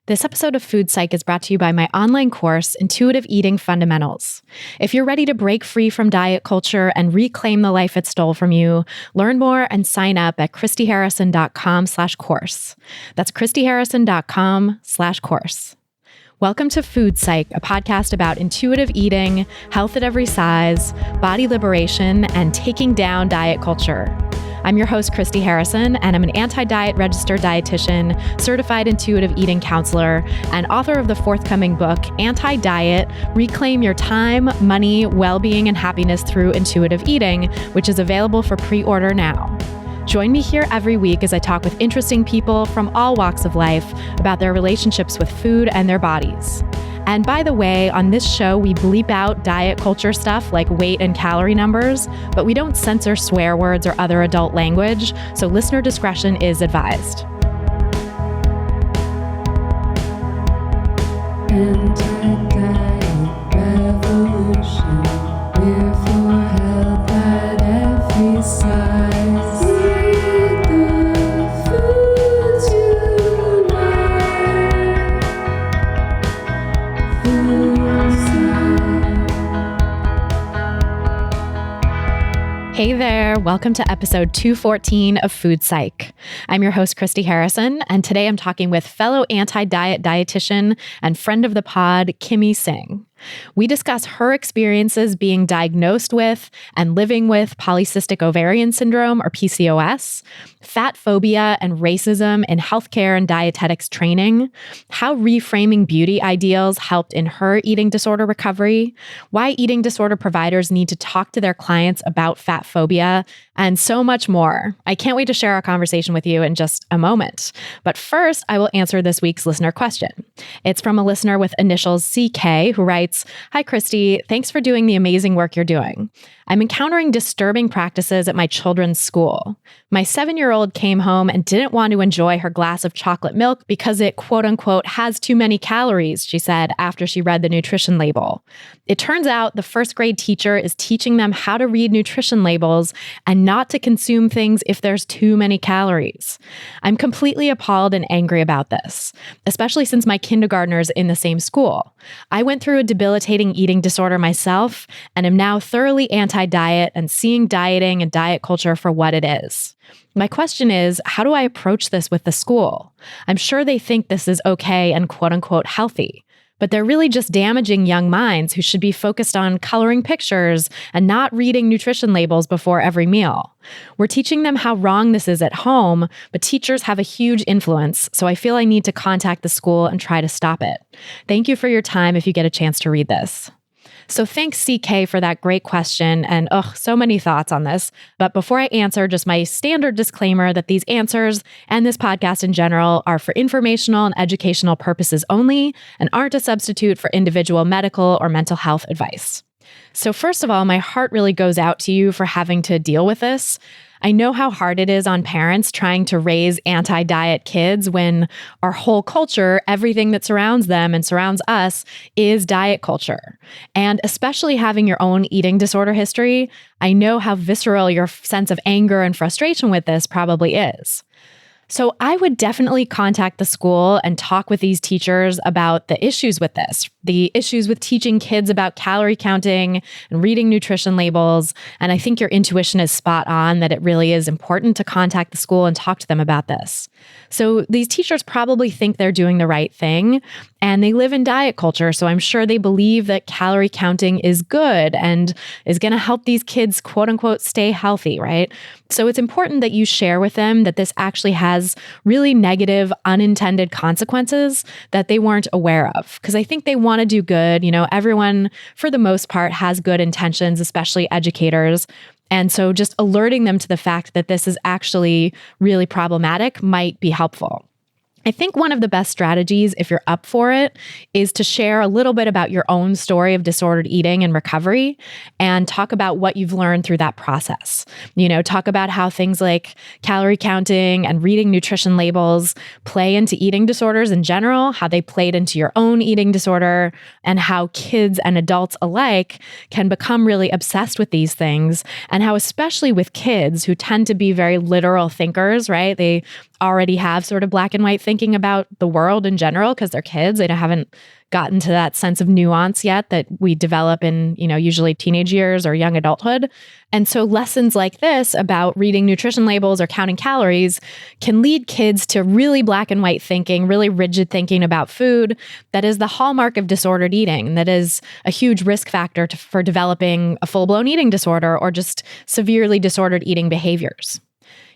This episode of Food Psych is brought to you by my online course, Intuitive Eating Fundamentals. If you're ready to break free from diet culture and reclaim the life it stole from you, learn more and sign up at christyharrison.com/course. That's christyharrison.com/course. Welcome to Food Psych, a podcast about intuitive eating, health at every size, body liberation, and taking down diet culture. I'm your host, Christy Harrison, and I'm an anti-diet registered dietitian, certified intuitive eating counselor, and author of the forthcoming book, Anti-Diet: Reclaim Your Time, Money, Well-Being, and Happiness Through Intuitive Eating, which is available for pre-order now. Join me here every week as I talk with interesting people from all walks of life about their relationships with food and their bodies. And by the way, on this show, we bleep out diet culture stuff like weight and calorie numbers, but we don't censor swear words or other adult language, so listener discretion is advised. Anti-diet revolution, we're for health at every size. Eat the foods you like. Food Psych. Hey there, welcome to episode 214 of Food Psych. I'm your host, Christy Harrison, and today I'm talking with fellow anti-diet dietitian and friend of the pod, Kimmie Singh. We discuss her experiences being diagnosed with and living with Polycystic Ovarian Syndrome, or PCOS, fatphobia and racism in healthcare and dietetics training, how reframing beauty ideals helped in her eating disorder recovery, why eating disorder providers need to talk to their clients about fatphobia, and so much more. I can't wait to share our conversation with you in just a moment. But first, I will answer this week's listener question. It's from a listener with initials CK who writes, "Hi, Christy. Thanks for doing the amazing work you're doing. I'm encountering disturbing practices at my children's school. My 7-year-old came home and didn't want to enjoy her glass of chocolate milk because it, quote unquote, has too many calories," she said after she read the nutrition label. It turns out the first grade teacher is teaching them how to read nutrition labels and not to consume things if there's too many calories. I'm completely appalled and angry about this, especially since my kindergartner's in the same school. I went through a debilitating eating disorder myself and am now thoroughly anti-diet and seeing dieting and diet culture for what it is. My question is, how do I approach this with the school? I'm sure they think this is okay and quote unquote healthy, but they're really just damaging young minds who should be focused on coloring pictures and not reading nutrition labels before every meal. We're teaching them how wrong this is at home, but teachers have a huge influence, so I feel I need to contact the school and try to stop it. Thank you for your time if you get a chance to read this. So thanks, CK, for that great question, and so many thoughts on this. But before I answer, just my standard disclaimer that these answers and this podcast in general are for informational and educational purposes only and aren't a substitute for individual medical or mental health advice. So first of all, my heart really goes out to you for having to deal with this. I know how hard it is on parents trying to raise anti-diet kids when our whole culture, everything that surrounds them and surrounds us, is diet culture. And especially having your own eating disorder history, I know how visceral your sense of anger and frustration with this probably is. So I would definitely contact the school and talk with these teachers about the issues with this, the issues with teaching kids about calorie counting and reading nutrition labels. And I think your intuition is spot on that it really is important to contact the school and talk to them about this. So these teachers probably think they're doing the right thing, and they live in diet culture. So I'm sure they believe that calorie counting is good and is going to help these kids, quote unquote, stay healthy, right? So it's important that you share with them that this actually has really negative, unintended consequences that they weren't aware of. Because I think they want to do good. You know, everyone, for the most part, has good intentions, especially educators. And so just alerting them to the fact that this is actually really problematic might be helpful. I think one of the best strategies, if you're up for it, is to share a little bit about your own story of disordered eating and recovery and talk about what you've learned through that process. You know, talk about how things like calorie counting and reading nutrition labels play into eating disorders in general, how they played into your own eating disorder, and how kids and adults alike can become really obsessed with these things, and how especially with kids who tend to be very literal thinkers, right? They already have sort of black and white thinking thinking about the world in general because they're kids. They haven't gotten to that sense of nuance yet that we develop in, usually teenage years or young adulthood. And so lessons like this about reading nutrition labels or counting calories can lead kids to really black and white thinking, really rigid thinking about food that is the hallmark of disordered eating, that is a huge risk factor for developing a full-blown eating disorder or just severely disordered eating behaviors.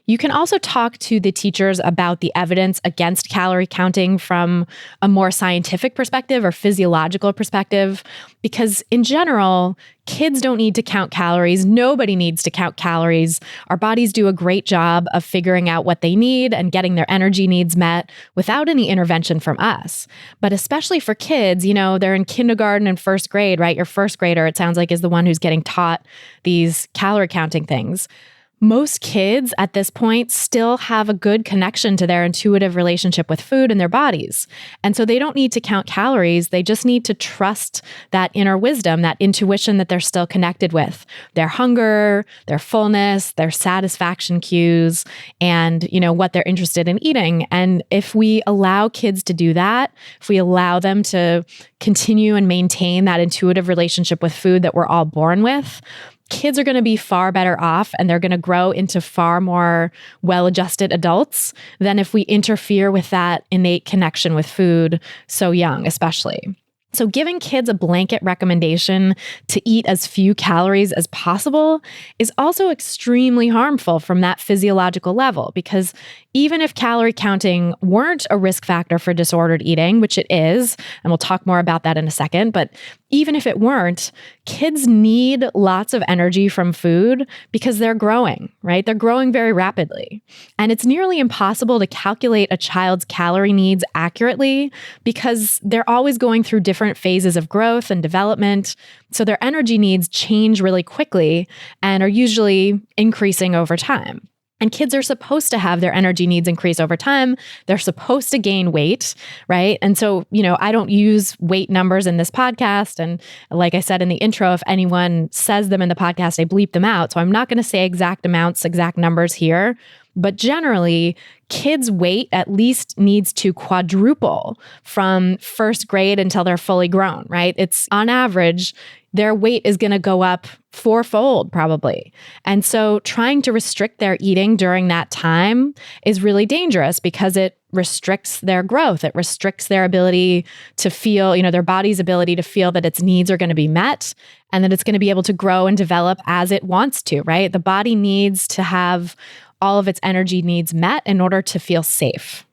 You can also talk to the teachers about the evidence against calorie counting from a more scientific perspective or physiological perspective, because in general, kids don't need to count calories. Nobody needs to count calories. Our bodies do a great job of figuring out what they need and getting their energy needs met without any intervention from us. But especially for kids, they're in kindergarten and first grade, right? Your first grader, it sounds like, is the one who's getting taught these calorie counting things. Most kids at this point still have a good connection to their intuitive relationship with food and their bodies. And so they don't need to count calories. They just need to trust that inner wisdom, that intuition that they're still connected with, their hunger, their fullness, their satisfaction cues, and, what they're interested in eating. And if we allow kids to do that, if we allow them to continue and maintain that intuitive relationship with food that we're all born with, kids are going to be far better off and they're going to grow into far more well-adjusted adults than if we interfere with that innate connection with food so young, especially. So giving kids a blanket recommendation to eat as few calories as possible is also extremely harmful from that physiological level, because even if calorie counting weren't a risk factor for disordered eating, which it is, and we'll talk more about that in a second, but even if it weren't, kids need lots of energy from food because they're growing, right? They're growing very rapidly. And it's nearly impossible to calculate a child's calorie needs accurately because they're always going through different phases of growth and development. So their energy needs change really quickly and are usually increasing over time. And kids are supposed to have their energy needs increase over time. They're supposed to gain weight, right? And so, I don't use weight numbers in this podcast. And like I said in the intro, if anyone says them in the podcast, I bleep them out. So I'm not going to say exact amounts, exact numbers here. But generally, kids' weight at least needs to quadruple from first grade until they're fully grown, right? It's on average, their weight is going to go up fourfold probably. And so trying to restrict their eating during that time is really dangerous because it restricts their growth. It restricts their ability to feel, their body's ability to feel that its needs are going to be met and that it's going to be able to grow and develop as it wants to, right? The body needs to have all of its energy needs met in order to feel safe.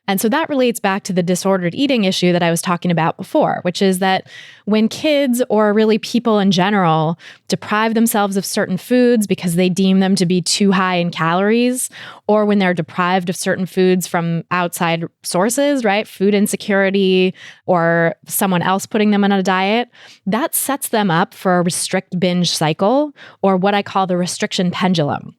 And so that relates back to the disordered eating issue that I was talking about before, which is that when kids, or really people in general, deprive themselves of certain foods because they deem them to be too high in calories, or when they're deprived of certain foods from outside sources, right? Food insecurity or someone else putting them on a diet, that sets them up for a restrict binge cycle, or what I call the restriction pendulum.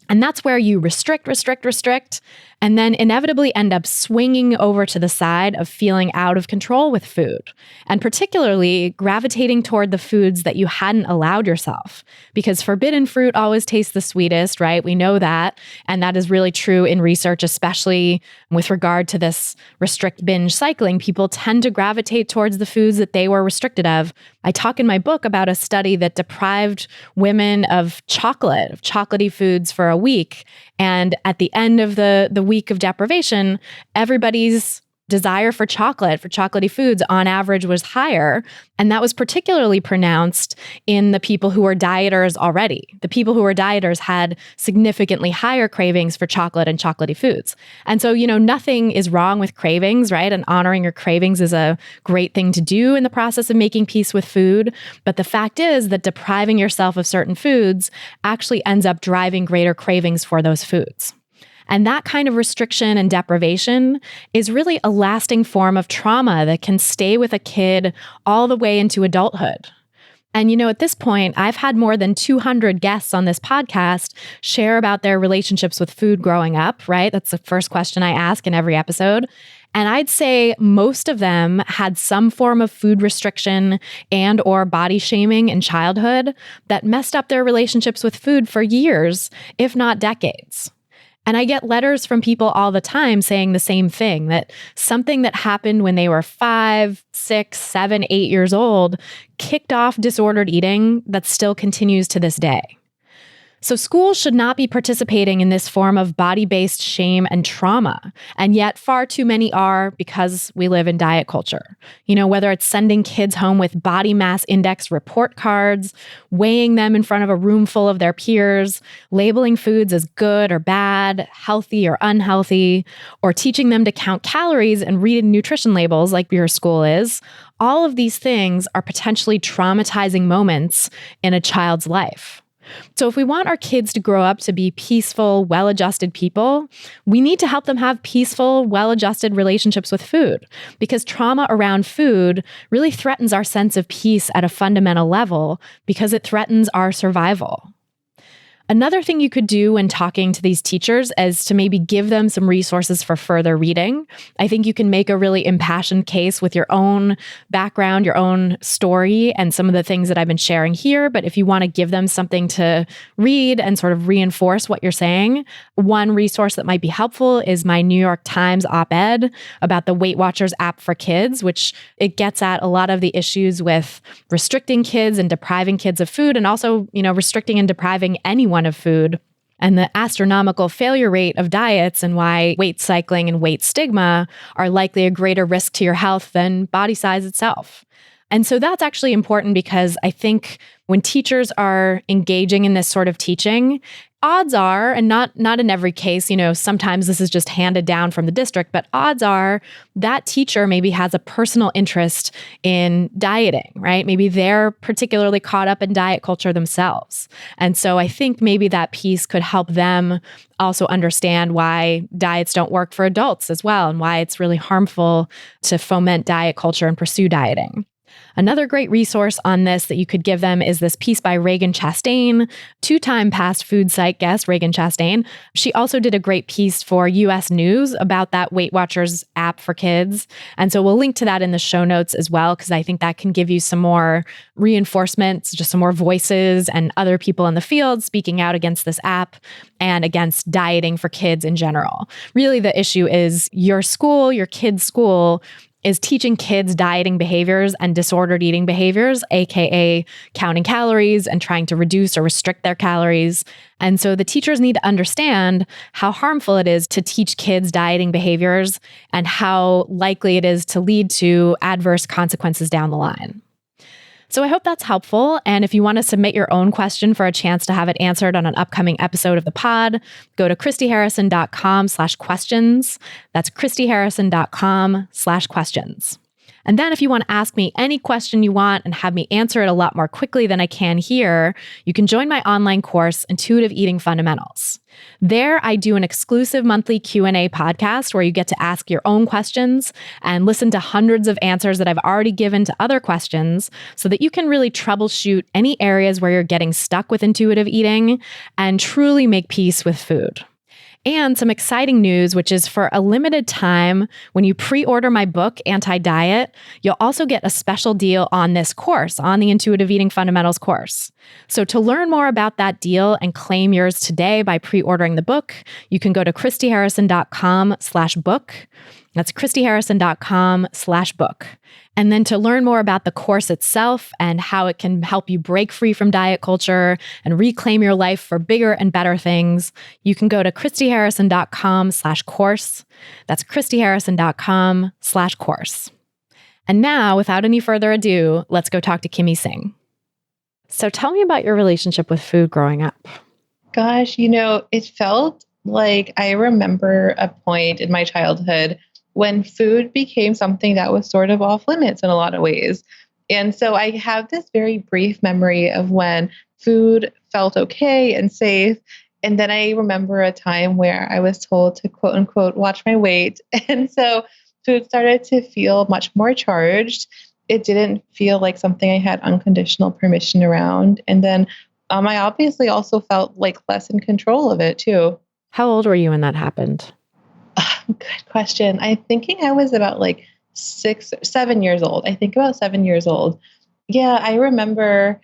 And that's where you restrict, and then inevitably end up swinging over to the side of feeling out of control with food, and particularly gravitating toward the foods that you hadn't allowed yourself. Because forbidden fruit always tastes the sweetest, right? We know that. And that is really true in research, especially with regard to this restrict binge cycling. People tend to gravitate towards the foods that they were restricted of. I talk in my book about a study that deprived women of chocolatey foods for a week. And at the end of the week of deprivation, everybody's desire for chocolatey foods on average was higher. And that was particularly pronounced in the people who were dieters already. The people who were dieters had significantly higher cravings for chocolate and chocolatey foods. And so, nothing is wrong with cravings, right? And honoring your cravings is a great thing to do in the process of making peace with food. But the fact is that depriving yourself of certain foods actually ends up driving greater cravings for those foods. And that kind of restriction and deprivation is really a lasting form of trauma that can stay with a kid all the way into adulthood. And, at this point, I've had more than 200 guests on this podcast share about their relationships with food growing up, right? That's the first question I ask in every episode. And I'd say most of them had some form of food restriction and or body shaming in childhood that messed up their relationships with food for years, if not decades. And I get letters from people all the time saying the same thing, that something that happened when they were 5, 6, 7, 8 years old kicked off disordered eating that still continues to this day. So schools should not be participating in this form of body-based shame and trauma. And yet far too many are, because we live in diet culture. Whether it's sending kids home with body mass index report cards, weighing them in front of a room full of their peers, labeling foods as good or bad, healthy or unhealthy, or teaching them to count calories and read nutrition labels like your school is. All of these things are potentially traumatizing moments in a child's life. So if we want our kids to grow up to be peaceful, well-adjusted people, we need to help them have peaceful, well-adjusted relationships with food, because trauma around food really threatens our sense of peace at a fundamental level because it threatens our survival. Another thing you could do when talking to these teachers is to maybe give them some resources for further reading. I think you can make a really impassioned case with your own background, your own story, and some of the things that I've been sharing here. But if you want to give them something to read and sort of reinforce what you're saying, one resource that might be helpful is my New York Times op-ed about the Weight Watchers app for kids, which it gets at a lot of the issues with restricting kids and depriving kids of food, and also, restricting and depriving anyone of food, and the astronomical failure rate of diets, and why weight cycling and weight stigma are likely a greater risk to your health than body size itself. And so that's actually important, because I think when teachers are engaging in this sort of teaching, odds are, and not in every case, sometimes this is just handed down from the district, but odds are that teacher maybe has a personal interest in dieting, right? Maybe they're particularly caught up in diet culture themselves. And so I think maybe that piece could help them also understand why diets don't work for adults as well, and why it's really harmful to foment diet culture and pursue dieting. Another great resource on this that you could give them is this piece by Regan Chastain, two-time past Food Psych guest, Regan Chastain. She also did a great piece for US News about that Weight Watchers app for kids. And so we'll link to that in the show notes as well, because I think that can give you some more reinforcements, just some more voices and other people in the field speaking out against this app and against dieting for kids in general. Really, the issue is your school, your kid's school, is teaching kids dieting behaviors and disordered eating behaviors, aka counting calories and trying to reduce or restrict their calories. And so the teachers need to understand how harmful it is to teach kids dieting behaviors and how likely it is to lead to adverse consequences down the line. So I hope that's helpful. And if you want to submit your own question for a chance to have it answered on an upcoming episode of the pod, go to christyharrison.com/questions. That's christyharrison.com/questions. And then if you want to ask me any question you want and have me answer it a lot more quickly than I can here, you can join my online course, Intuitive Eating Fundamentals. There, I do an exclusive monthly Q&A podcast where you get to ask your own questions and listen to hundreds of answers that I've already given to other questions, so that you can really troubleshoot any areas where you're getting stuck with intuitive eating and truly make peace with food. And some exciting news, which is for a limited time, when you pre-order my book, Anti-Diet, you'll also get a special deal on this course, on the Intuitive Eating Fundamentals course. So to learn more about that deal and claim yours today by pre-ordering the book, you can go to christyharrison.com/book. That's christyharrison.com/book. And then to learn more about the course itself and how it can help you break free from diet culture and reclaim your life for bigger and better things, you can go to christyharrison.com/course. That's christyharrison.com/course. And now, without any further ado, let's go talk to Kimmie Singh. So tell me about your relationship with food growing up. Gosh, it felt like I remember a point in my childhood when food became something that was sort of off limits in a lot of ways. And so I have this very brief memory of when food felt okay and safe. And then I remember a time where I was told to quote unquote, watch my weight. And so food started to feel much more charged. It didn't feel like something I had unconditional permission around. And then I obviously also felt like less in control of it too. How old were you when that happened? Good question. I'm thinking I was about 7 years old. I think about 7 years old. Yeah, I remember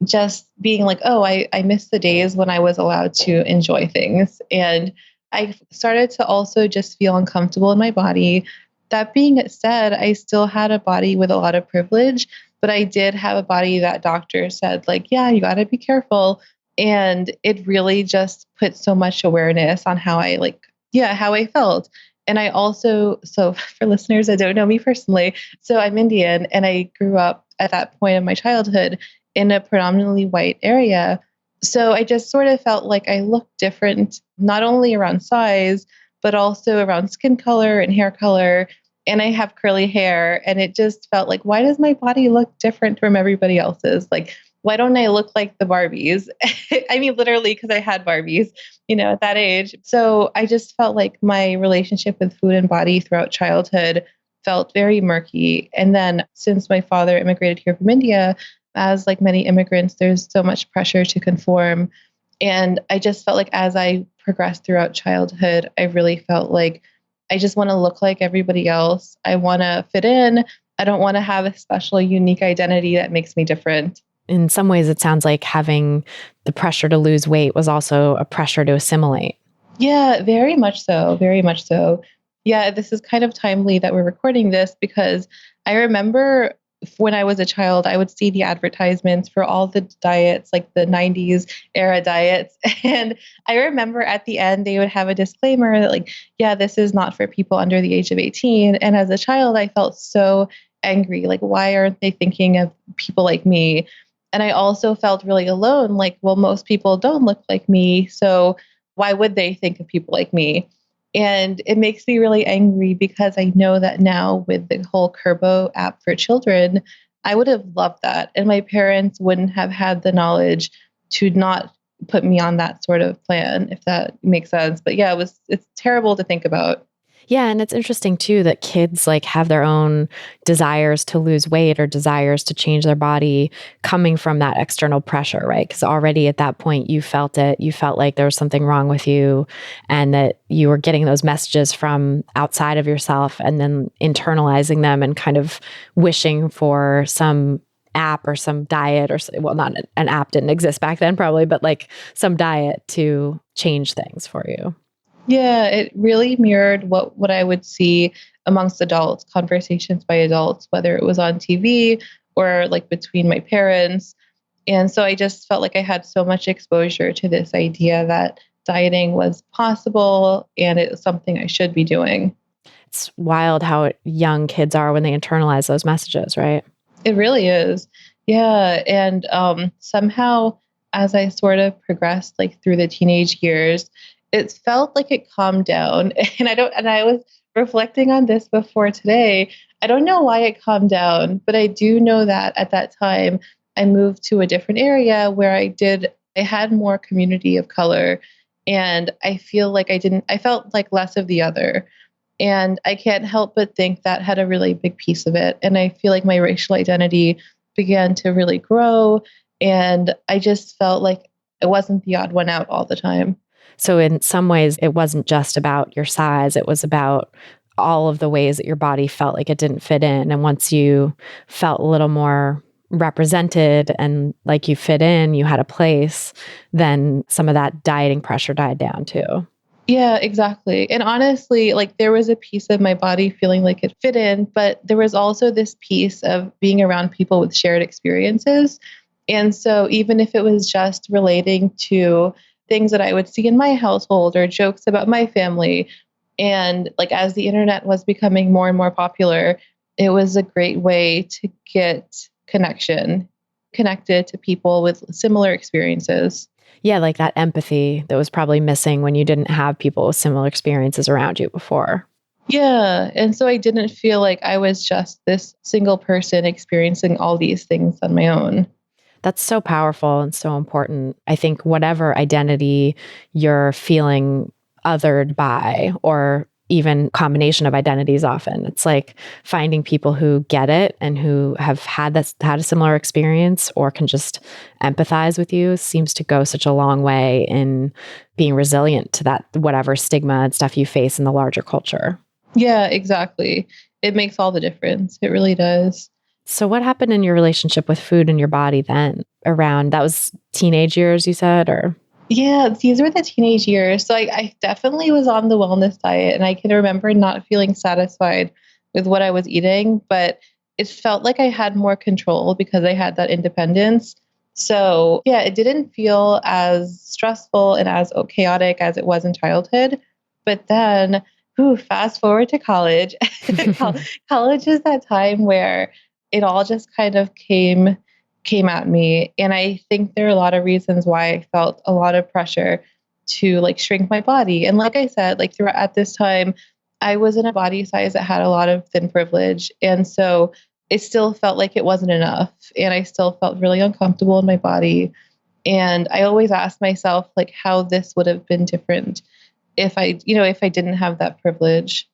just being like, oh, I miss the days when I was allowed to enjoy things. And I started to also just feel uncomfortable in my body. That being said, I still had a body with a lot of privilege, but I did have a body that doctors said, like, yeah, you got to be careful. And it really just put so much awareness on how I how I felt. And I also, so for listeners that don't know me personally, so I'm Indian and I grew up at that point in my childhood in a predominantly white area. So I just sort of felt like I looked different, not only around size, but also around skin color and hair color. And I have curly hair. And it just felt like, why does my body look different from everybody else's? Like, why don't I look like the Barbies? I mean, literally, because I had Barbies, at that age. So I just felt like my relationship with food and body throughout childhood felt very murky. And then since my father immigrated here from India, as like many immigrants, there's so much pressure to conform. And I just felt like as I progressed throughout childhood, I really felt like I just want to look like everybody else. I want to fit in. I don't want to have a special, unique identity that makes me different. In some ways, it sounds like having the pressure to lose weight was also a pressure to assimilate. Yeah, very much so. Very much so. Yeah, this is kind of timely that we're recording this because I remember when I was a child, I would see the advertisements for all the diets, like the 90s era diets. And I remember at the end, they would have a disclaimer that like, yeah, this is not for people under the age of 18. And as a child, I felt so angry. Like, why aren't they thinking of people like me? And I also felt really alone. Like, well, most people don't look like me. So why would they think of people like me? And it makes me really angry because I know that now with the whole Curbo app for children, I would have loved that. And my parents wouldn't have had the knowledge to not put me on that sort of plan, if that makes sense. But yeah, it's terrible to think about. Yeah. And it's interesting too that kids like have their own desires to lose weight or desires to change their body coming from that external pressure, right? Because already at that point you felt it. You felt like there was something wrong with you and that you were getting those messages from outside of yourself and then internalizing them and kind of wishing for some app or some diet or, well, not an app didn't exist back then probably, but like some diet to change things for you. Yeah, it really mirrored what I would see amongst adults, conversations by adults, whether it was on TV or like between my parents. And so I just felt like I had so much exposure to this idea that dieting was possible and it was something I should be doing. It's wild how young kids are when they internalize those messages, right? It really is. Yeah. And somehow as I sort of progressed like through the teenage years, it felt like it calmed down. And I was reflecting on this before today. I don't know why it calmed down, but I do know that at that time I moved to a different area where I had more community of color. And I felt like less of the other. And I can't help but think that had a really big piece of it. And I feel like my racial identity began to really grow. And I just felt like it wasn't the odd one out all the time. So in some ways, it wasn't just about your size. It was about all of the ways that your body felt like it didn't fit in. And once you felt a little more represented and like you fit in, you had a place, then some of that dieting pressure died down too. Yeah, exactly. And honestly, like there was a piece of my body feeling like it fit in, but there was also this piece of being around people with shared experiences. And so even if it was just relating to things that I would see in my household or jokes about my family, and like as the internet was becoming more and more popular, it was a great way to get connected to people with similar experiences. Yeah, like that empathy that was probably missing when you didn't have people with similar experiences around you before. Yeah. And so I didn't feel like I was just this single person experiencing all these things on my own. That's so powerful and so important. I think whatever identity you're feeling othered by, or even combination of identities often, it's like finding people who get it and who have had a similar experience or can just empathize with you seems to go such a long way in being resilient to that, whatever stigma and stuff you face in the larger culture. Yeah, exactly. It makes all the difference. It really does. So what happened in your relationship with food and your body then around, that was teenage years, you said, or? Yeah, these were the teenage years. So I definitely was on the wellness diet, and I can remember not feeling satisfied with what I was eating, but it felt like I had more control because I had that independence. So yeah, it didn't feel as stressful and as chaotic as it was in childhood. But then, fast forward to college. Col- College is that time where it all just kind of came at me. And I think there are a lot of reasons why I felt a lot of pressure to like shrink my body. And like I said, like throughout at this time, I was in a body size that had a lot of thin privilege. And so it still felt like it wasn't enough. And I still felt really uncomfortable in my body. And I always asked myself like how this would have been different if if I didn't have that privilege.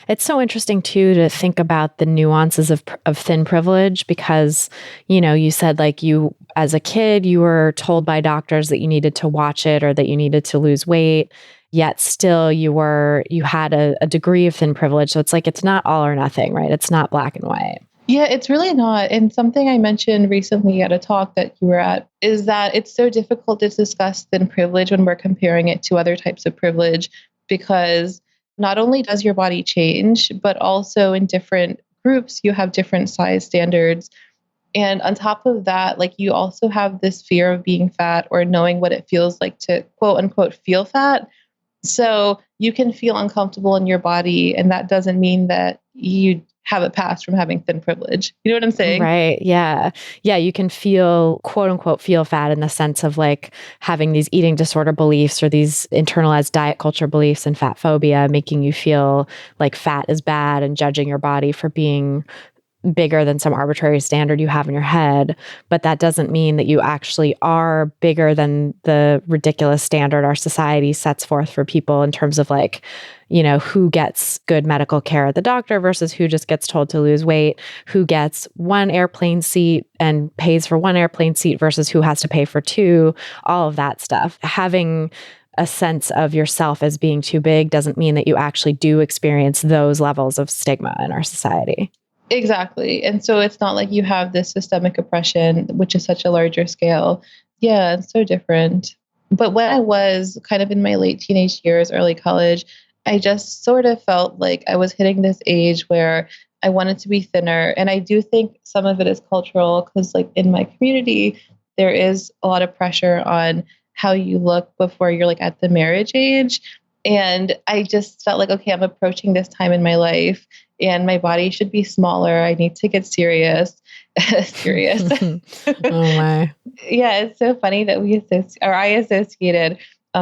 It's so interesting too to think about the nuances of thin privilege because, you said like you as a kid, you were told by doctors that you needed to watch it or that you needed to lose weight, yet still you had a degree of thin privilege. So it's like it's not all or nothing, right? It's not black and white. Yeah, it's really not. And something I mentioned recently at a talk that you were at is that it's so difficult to discuss thin privilege when we're comparing it to other types of privilege because not only does your body change, but also in different groups, you have different size standards. And on top of that, like you also have this fear of being fat or knowing what it feels like to quote unquote feel fat. So you can feel uncomfortable in your body, and that doesn't mean that you have a past from having thin privilege. You know what I'm saying? Right. Yeah. Yeah. You can feel, quote unquote, feel fat in the sense of like having these eating disorder beliefs or these internalized diet culture beliefs and fat phobia, making you feel like fat is bad and judging your body for being bigger than some arbitrary standard you have in your head. But that doesn't mean that you actually are bigger than the ridiculous standard our society sets forth for people in terms of like, who gets good medical care at the doctor versus who just gets told to lose weight, who gets one airplane seat and pays for one airplane seat versus who has to pay for two, all of that stuff. Having a sense of yourself as being too big doesn't mean that you actually do experience those levels of stigma in our society. Exactly. And so it's not like you have this systemic oppression, which is such a larger scale. Yeah, it's so different. But when I was kind of in my late teenage years, early college, I just sort of felt like I was hitting this age where I wanted to be thinner. And I do think some of it is cultural because, like, in my community, there is a lot of pressure on how you look before you're like at the marriage age. And I just felt like, okay, I'm approaching this time in my life and my body should be smaller. I need to get serious. Serious. Oh my. Yeah, it's so funny that I associated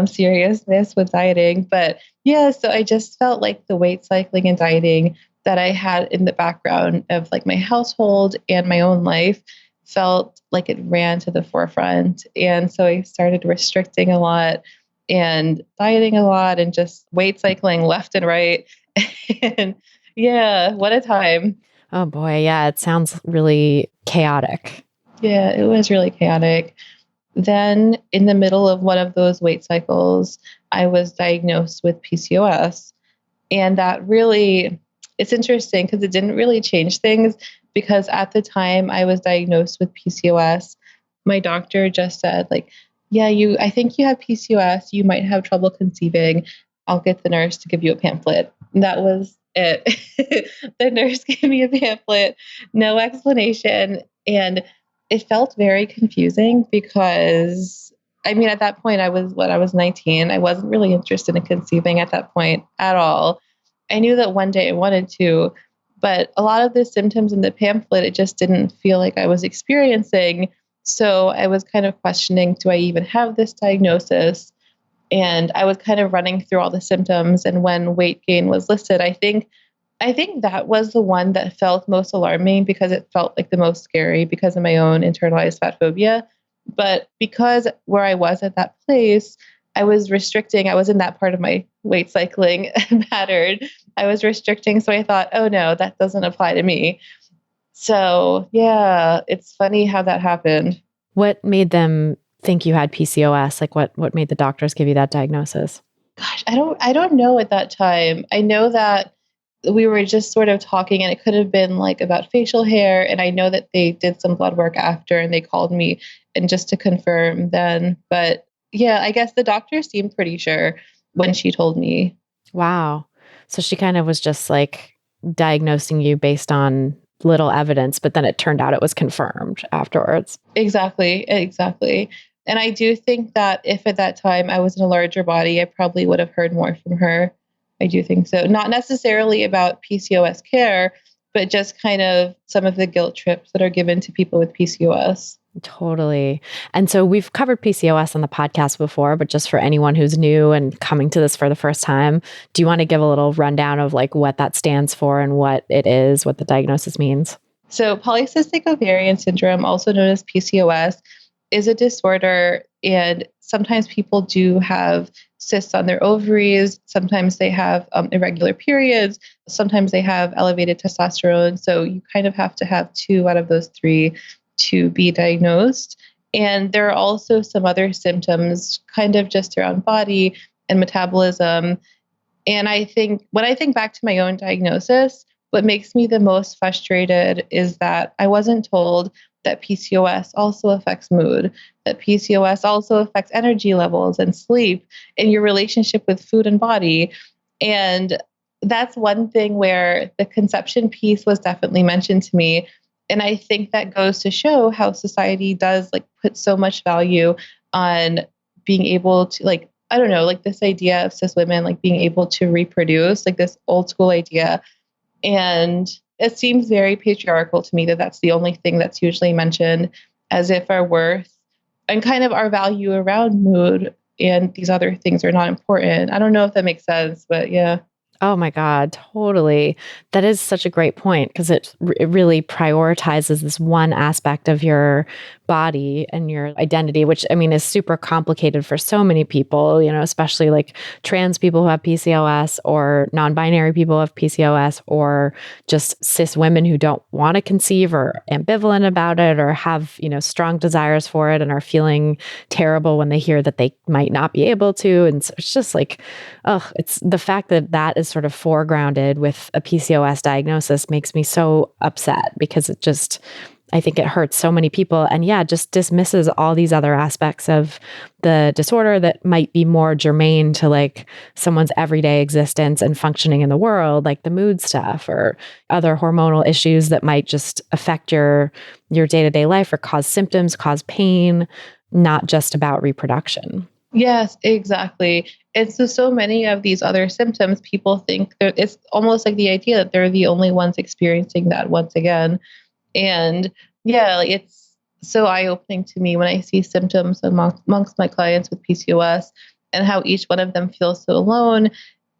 seriousness with dieting. But yeah, so I just felt like the weight cycling and dieting that I had in the background of like my household and my own life felt like it ran to the forefront. And so I started restricting a lot and dieting a lot and just weight cycling left and right. And yeah, what a time. Oh boy. Yeah. It sounds really chaotic. Yeah, it was really chaotic. Then, in the middle of one of those weight cycles, I was diagnosed with PCOS. And that really, it's interesting because it didn't really change things because at the time I was diagnosed with PCOS, my doctor just said, like, yeah, I think you have PCOS. You might have trouble conceiving. I'll get the nurse to give you a pamphlet. And that was it. The nurse gave me a pamphlet, no explanation. And it felt very confusing because I mean, at that point I was 19. I wasn't really interested in conceiving at that point at all. I knew that one day I wanted to, but a lot of the symptoms in the pamphlet, it just didn't feel like I was experiencing. So I was kind of questioning, do I even have this diagnosis? And I was kind of running through all the symptoms. And when weight gain was listed, I think that was the one that felt most alarming because it felt like the most scary because of my own internalized fat phobia. But because where I was at that place, I was restricting. I was in that part of my weight cycling pattern. I was restricting. So I thought, oh no, that doesn't apply to me. So yeah, it's funny how that happened. What made them think you had PCOS? Like what made the doctors give you that diagnosis? Gosh, I don't know at that time. I know that we were just sort of talking and it could have been like about facial hair. And I know that they did some blood work after and they called me and just to confirm then. But Yeah, I guess the doctor seemed pretty sure when she told me. Wow. So she kind of was just like diagnosing you based on little evidence, but then it turned out it was confirmed afterwards. Exactly, exactly. And I do think that if at that time I was in a larger body, I probably would have heard more from her. I do think so. Not necessarily about PCOS care, but just kind of some of the guilt trips that are given to people with PCOS. Totally. And so we've covered PCOS on the podcast before, but just for anyone who's new and coming to this for the first time, do you want to give a little rundown of like what that stands for and what it is, what the diagnosis means? So, Polycystic Ovarian Syndrome, also known as PCOS, is a disorder, and sometimes people do have cysts on their ovaries. Sometimes they have irregular periods. Sometimes they have elevated testosterone. So, you kind of have to have two out of those three to be diagnosed. And there are also some other symptoms, kind of just around body and metabolism. And I think when I think back to my own diagnosis, what makes me the most frustrated is that I wasn't told that PCOS also affects mood, that PCOS also affects energy levels and sleep and your relationship with food and body. And that's one thing where the conception piece was definitely mentioned to me. And I think that goes to show how society does like put so much value on being able to like, I don't know, like this idea of cis women like being able to reproduce, like this old school idea. And it seems very patriarchal to me that that's the only thing that's usually mentioned, as if our worth and kind of our value around mood and these other things are not important. I don't know if that makes sense, but yeah. Oh my God, totally. That is such a great point because it really prioritizes this one aspect of your body and your identity, which I mean is super complicated for so many people, you know, especially like trans people who have PCOS or non-binary people who have PCOS or just cis women who don't want to conceive or ambivalent about it or have, you know, strong desires for it and are feeling terrible when they hear that they might not be able to. And so it's just like, oh, it's the fact that that is sort of foregrounded with a PCOS diagnosis makes me so upset because it just, I think it hurts so many people. And yeah, just dismisses all these other aspects of the disorder that might be more germane to like someone's everyday existence and functioning in the world, like the mood stuff or other hormonal issues that might just affect your day-to-day life or cause symptoms, cause pain, not just about reproduction. Yes, exactly. And so many of these other symptoms, people think it's almost like the idea that they're the only ones experiencing that once again. And yeah, like it's so eye-opening to me when I see symptoms amongst my clients with PCOS and how each one of them feels so alone.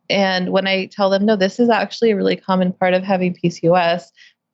And when I tell them, no, this is actually a really common part of having PCOS,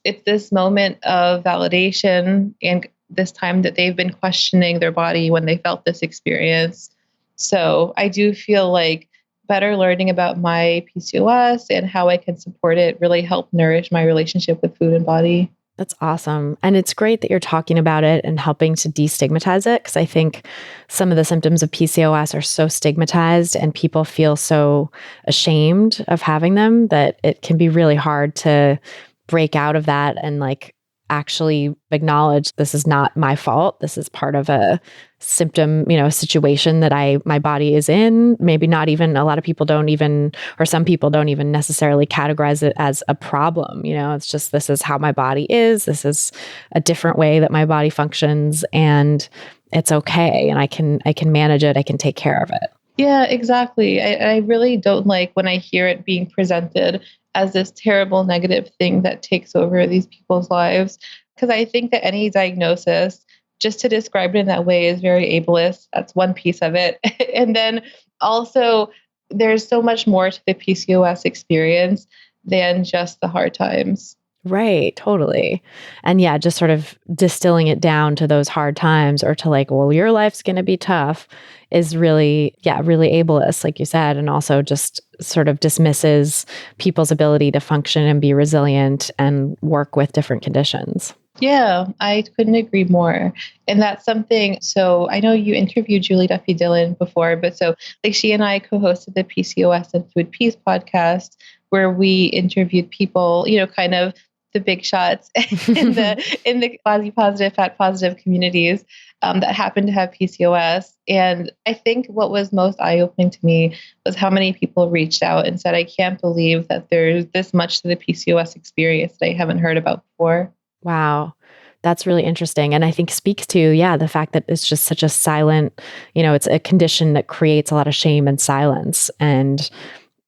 it's this moment of validation and this time that they've been questioning their body when they felt this experience. So I do feel like better learning about my PCOS and how I can support it really helped nourish my relationship with food and body. That's awesome. And it's great that you're talking about it and helping to destigmatize it because I think some of the symptoms of PCOS are so stigmatized and people feel so ashamed of having them that it can be really hard to break out of that and like actually acknowledge this is not my fault. This is part of a symptom, you know, a situation that my body is in. Maybe not even a lot of people don't even, or some people don't even necessarily categorize it as a problem. You know, it's just, this is how my body is. This is a different way that my body functions and it's okay. And I can manage it. I can take care of it. Yeah, exactly. I really don't like when I hear it being presented as this terrible negative thing that takes over these people's lives. Because I think that any diagnosis, just to describe it in that way, is very ableist. That's one piece of it. And then also, there's so much more to the PCOS experience than just the hard times. Right, totally. And yeah, just sort of distilling it down to those hard times or to like, well, your life's going to be tough is really, really ableist, like you said, and also just sort of dismisses people's ability to function and be resilient and work with different conditions. Yeah, I couldn't agree more. And that's something, so I know you interviewed Julie Duffy Dillon before, but so like she and I co-hosted the PCOS and Food Peace podcast where we interviewed people, you know, kind of the big shots in the body positive, fat positive communities that happen to have PCOS. And I think what was most eye-opening to me was how many people reached out and said, I can't believe that there's this much to the PCOS experience that I haven't heard about before. Wow. That's really interesting. And I think speaks to, yeah, the fact that it's just such a silent, it's a condition that creates a lot of shame and silence. And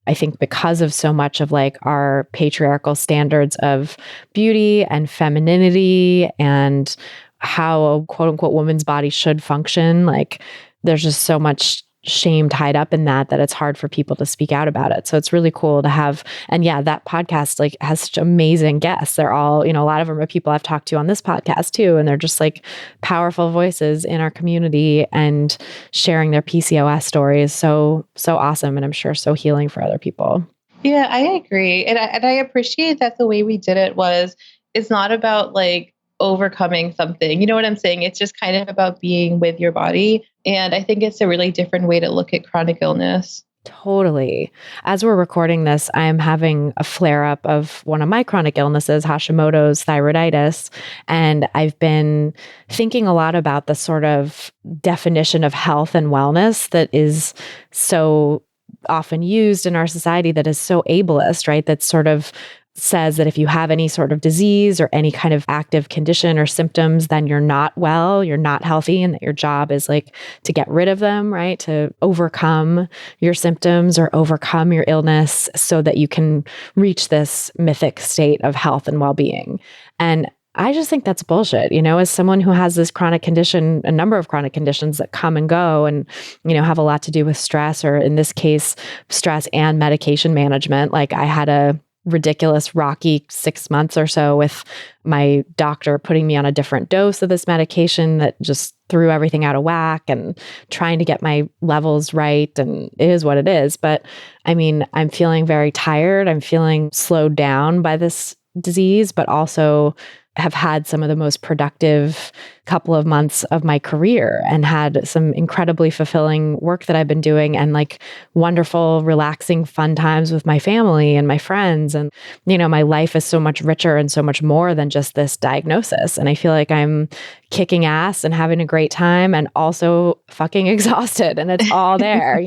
I think because of so much of like our patriarchal standards of beauty and femininity and how a quote unquote woman's body should function, like there's just so much shame tied up in that it's hard for people to speak out about it. So it's really cool to have, and yeah, that podcast like has such amazing guests. They're all, a lot of them are people I've talked to on this podcast too. And they're just like powerful voices in our community and sharing their PCOS stories. So awesome. And I'm sure so healing for other people. Yeah, I agree. And I appreciate that the way we did it was, it's not about like overcoming something. You know what I'm saying? It's just kind of about being with your body. And I think it's a really different way to look at chronic illness. Totally. As we're recording this, I'm having a flare up of one of my chronic illnesses, Hashimoto's thyroiditis. And I've been thinking a lot about the sort of definition of health and wellness that is so often used in our society, that is so ableist, right? That sort of says that if you have any sort of disease or any kind of active condition or symptoms, then you're not well, you're not healthy, and that your job is like to get rid of them, right? To overcome your symptoms or overcome your illness so that you can reach this mythic state of health and well-being. And I just think that's bullshit, as someone who has this chronic condition, a number of chronic conditions that come and go and, have a lot to do with stress, or in this case, stress and medication management. Like I had a ridiculous rocky 6 months or so with my doctor putting me on a different dose of this medication that just threw everything out of whack, and trying to get my levels right. And it is what it is. But I mean, I'm feeling very tired. I'm feeling slowed down by this disease, but also have had some of the most productive couple of months of my career and had some incredibly fulfilling work that I've been doing, and like wonderful, relaxing, fun times with my family and my friends. And, my life is so much richer and so much more than just this diagnosis. And I feel like I'm kicking ass and having a great time and also fucking exhausted, and it's all there,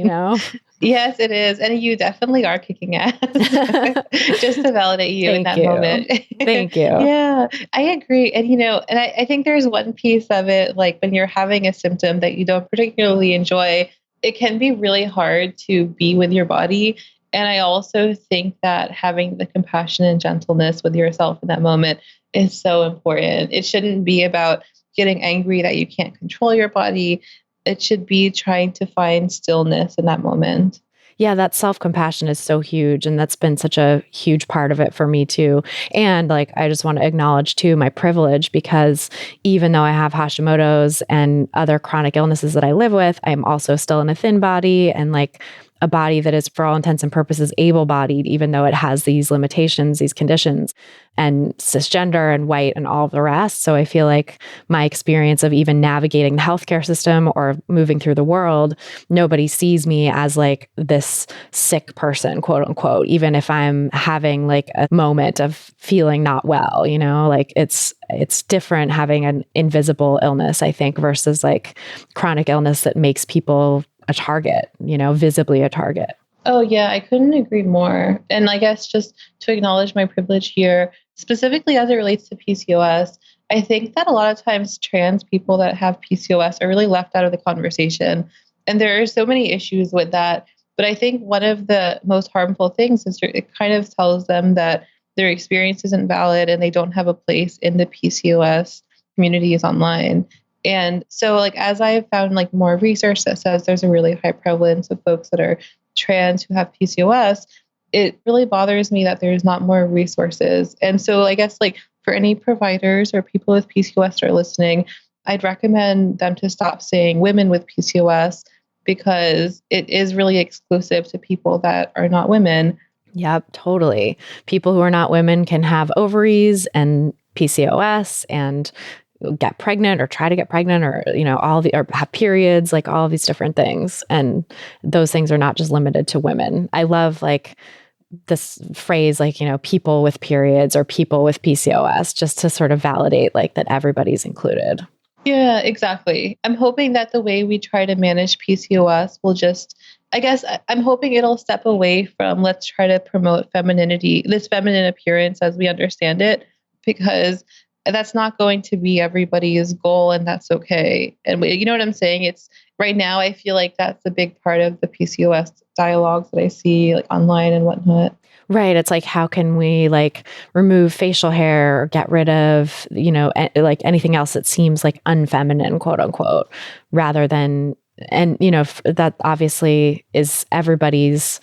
Yes, it is. And you definitely are kicking ass. Just to validate you in that moment. Thank you. Yeah, I agree. And, and I think there's one piece of it, like when you're having a symptom that you don't particularly enjoy, it can be really hard to be with your body. And I also think that having the compassion and gentleness with yourself in that moment is so important. It shouldn't be about getting angry that you can't control your body. It should be trying to find stillness in that moment. Yeah, that self-compassion is so huge. And that's been such a huge part of it for me too. And like, I just want to acknowledge too my privilege, because even though I have Hashimoto's and other chronic illnesses that I live with, I'm also still in a thin body, and like a body that is, for all intents and purposes, able-bodied, even though it has these limitations, these conditions, and cisgender and white and all of the rest. So I feel like my experience of even navigating the healthcare system or moving through the world, nobody sees me as like this sick person, quote unquote, even if I'm having like a moment of feeling not well, like it's different having an invisible illness, I think, versus like chronic illness that makes people a target, visibly a target. Oh, yeah, I couldn't agree more. And I guess just to acknowledge my privilege here, specifically as it relates to PCOS, I think that a lot of times trans people that have PCOS are really left out of the conversation. And there are so many issues with that. But I think one of the most harmful things is it kind of tells them that their experience isn't valid and they don't have a place in the PCOS communities online. And so like, as I have found like more research that says there's a really high prevalence of folks that are trans who have PCOS, it really bothers me that there's not more resources. And so I guess like for any providers or people with PCOS that are listening, I'd recommend them to stop saying women with PCOS, because it is really exclusive to people that are not women. Yep, totally. People who are not women can have ovaries and PCOS and get pregnant or try to get pregnant, or, or have periods, like all of these different things. And those things are not just limited to women. I love like this phrase like, people with periods or people with PCOS, just to sort of validate like that everybody's included. Yeah, exactly. I'm hoping that the way we try to manage PCOS will just, I guess I'm hoping it'll step away from let's try to promote femininity, this feminine appearance as we understand it, because that's not going to be everybody's goal, and that's okay. And you know what I'm saying? It's right now, I feel like that's a big part of the PCOS dialogues that I see like online and whatnot. Right. It's like, how can we like remove facial hair or get rid of, like anything else that seems like unfeminine, quote unquote, rather than, and, that obviously is everybody's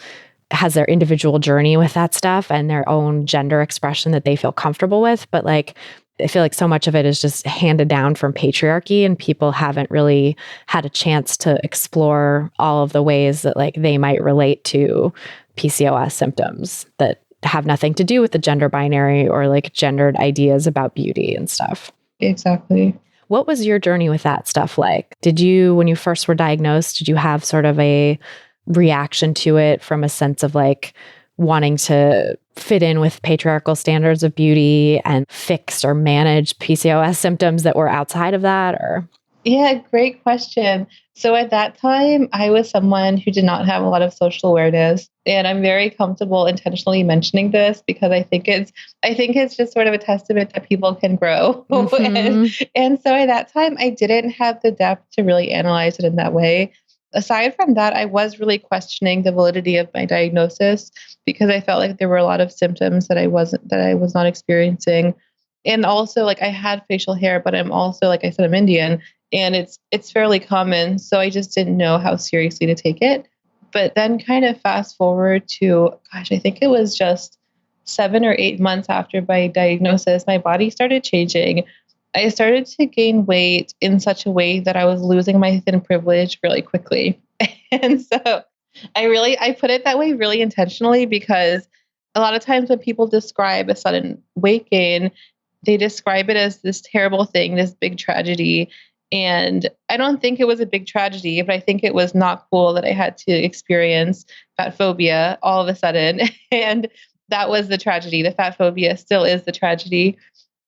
has their individual journey with that stuff and their own gender expression that they feel comfortable with. But like, I feel like so much of it is just handed down from patriarchy, and people haven't really had a chance to explore all of the ways that like they might relate to PCOS symptoms that have nothing to do with the gender binary or like gendered ideas about beauty and stuff. Exactly. What was your journey with that stuff like? Did you, when you first were diagnosed, did you have sort of a reaction to it from a sense of like wanting to fit in with patriarchal standards of beauty and fix or manage PCOS symptoms that were outside of that? Or Yeah, great question. So at that time, I was someone who did not have a lot of social awareness, and I'm very comfortable intentionally mentioning this because I think it's just sort of a testament that people can grow. And so at that time, I didn't have the depth to really analyze it in that way. Aside from that, I was really questioning the validity of my diagnosis because I felt like there were a lot of symptoms that I was not experiencing. And also like I had facial hair, but I'm also, like I said, I'm Indian, and it's fairly common. So I just didn't know how seriously to take it. But then kind of fast forward to, gosh, I think it was just 7 or 8 months after my diagnosis, my body started changing. I started to gain weight in such a way that I was losing my thin privilege really quickly. And so I put it that way really intentionally because a lot of times when people describe a sudden weight gain, they describe it as this terrible thing, this big tragedy. And I don't think it was a big tragedy, but I think it was not cool that I had to experience fat phobia all of a sudden. And that was the tragedy. The fat phobia still is the tragedy.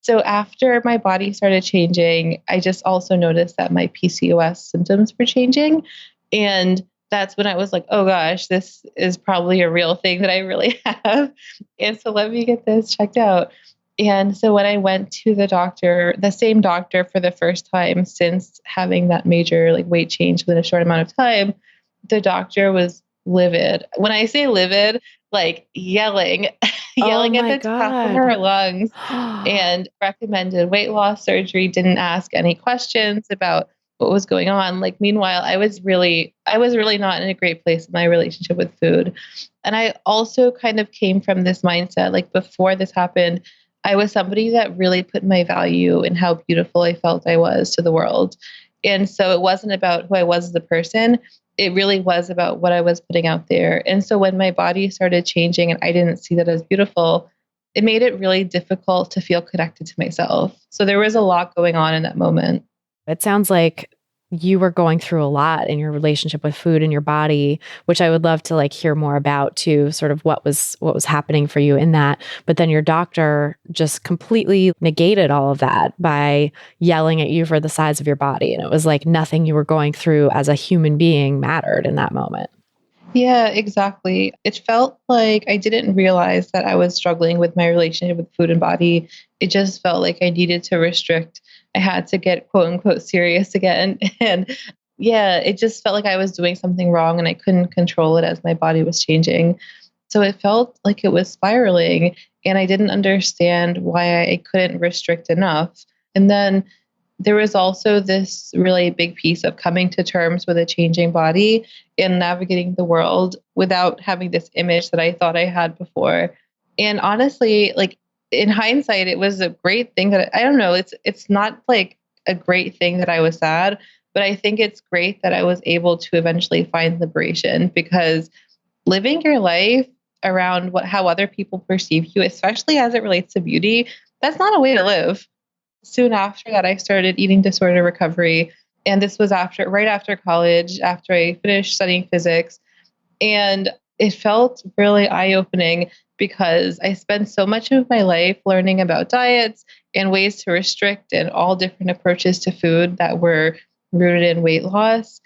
So after my body started changing, I just also noticed that my PCOS symptoms were changing. And that's when I was like, oh gosh, this is probably a real thing that I really have. And so let me get this checked out. And so when I went to the doctor, the same doctor for the first time since having that major like weight change within a short amount of time, the doctor was livid. When I say livid, like yelling, yelling at the top of her lungs, and recommended weight loss surgery, didn't ask any questions about what was going on. Like, meanwhile, I was really not in a great place in my relationship with food. And I also kind of came from this mindset, like before this happened, I was somebody that really put my value in how beautiful I felt I was to the world. And so it wasn't about who I was as a person. It really was about what I was putting out there. And so when my body started changing and I didn't see that as beautiful, it made it really difficult to feel connected to myself. So there was a lot going on in that moment. it sounds like you were going through a lot in your relationship with food and your body, which I would love to like hear more about too, sort of what was happening for you in that. But then your doctor just completely negated all of that by yelling at you for the size of your body. And it was like nothing you were going through as a human being mattered in that moment. Yeah, exactly. It felt like I didn't realize that I was struggling with my relationship with food and body. It just felt like I needed to restrict. I had to get quote unquote serious again. And yeah, it just felt like I was doing something wrong and I couldn't control it as my body was changing. So it felt like it was spiraling and I didn't understand why I couldn't restrict enough. And then there was also this really big piece of coming to terms with a changing body and navigating the world without having this image that I thought I had before. And honestly, like in hindsight, it was a great thing that I don't know, it's not like a great thing that I was sad, but I think it's great that I was able to eventually find liberation because living your life around how other people perceive you, especially as it relates to beauty, that's not a way to live. Soon after that, I started eating disorder recovery. And this was right after college, after I finished studying physics. And it felt really eye-opening because I spent so much of my life learning about diets and ways to restrict and all different approaches to food that were rooted in weight loss.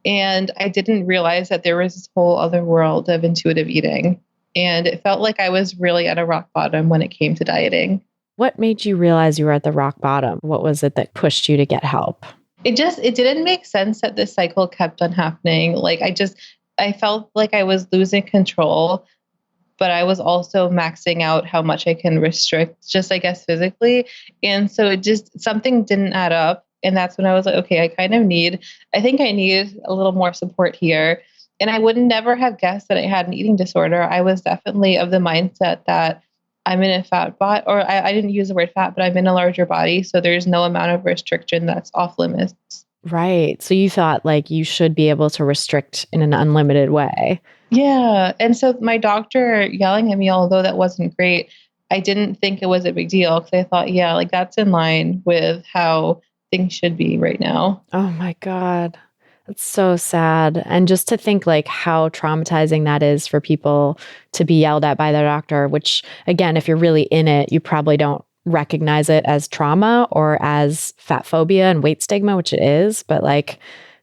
And I didn't realize that there was this whole other world of intuitive eating. And it felt like I was really at a rock bottom when it came to dieting. What made you realize you were at the rock bottom? What was it that pushed you to get help? It didn't make sense that this cycle kept on happening. I felt like I was losing control, but I was also maxing out how much I can restrict, just I guess physically. And so something didn't add up. And that's when I was like, okay, I think I need a little more support here. And I would never have guessed that I had an eating disorder. I was definitely of the mindset that I'm in a fat body, or I didn't use the word fat, but I'm in a larger body. So there's no amount of restriction that's off limits. Right. So you thought like you should be able to restrict in an unlimited way. Yeah. And so my doctor yelling at me, although that wasn't great, I didn't think it was a big deal because I thought, yeah, like that's in line with how things should be right now. Oh my God. That's so sad. And just to think like how traumatizing that is for people to be yelled at by their doctor, which again, if you're really in it, you probably don't recognize it as trauma or as fat phobia and weight stigma, which it is. But like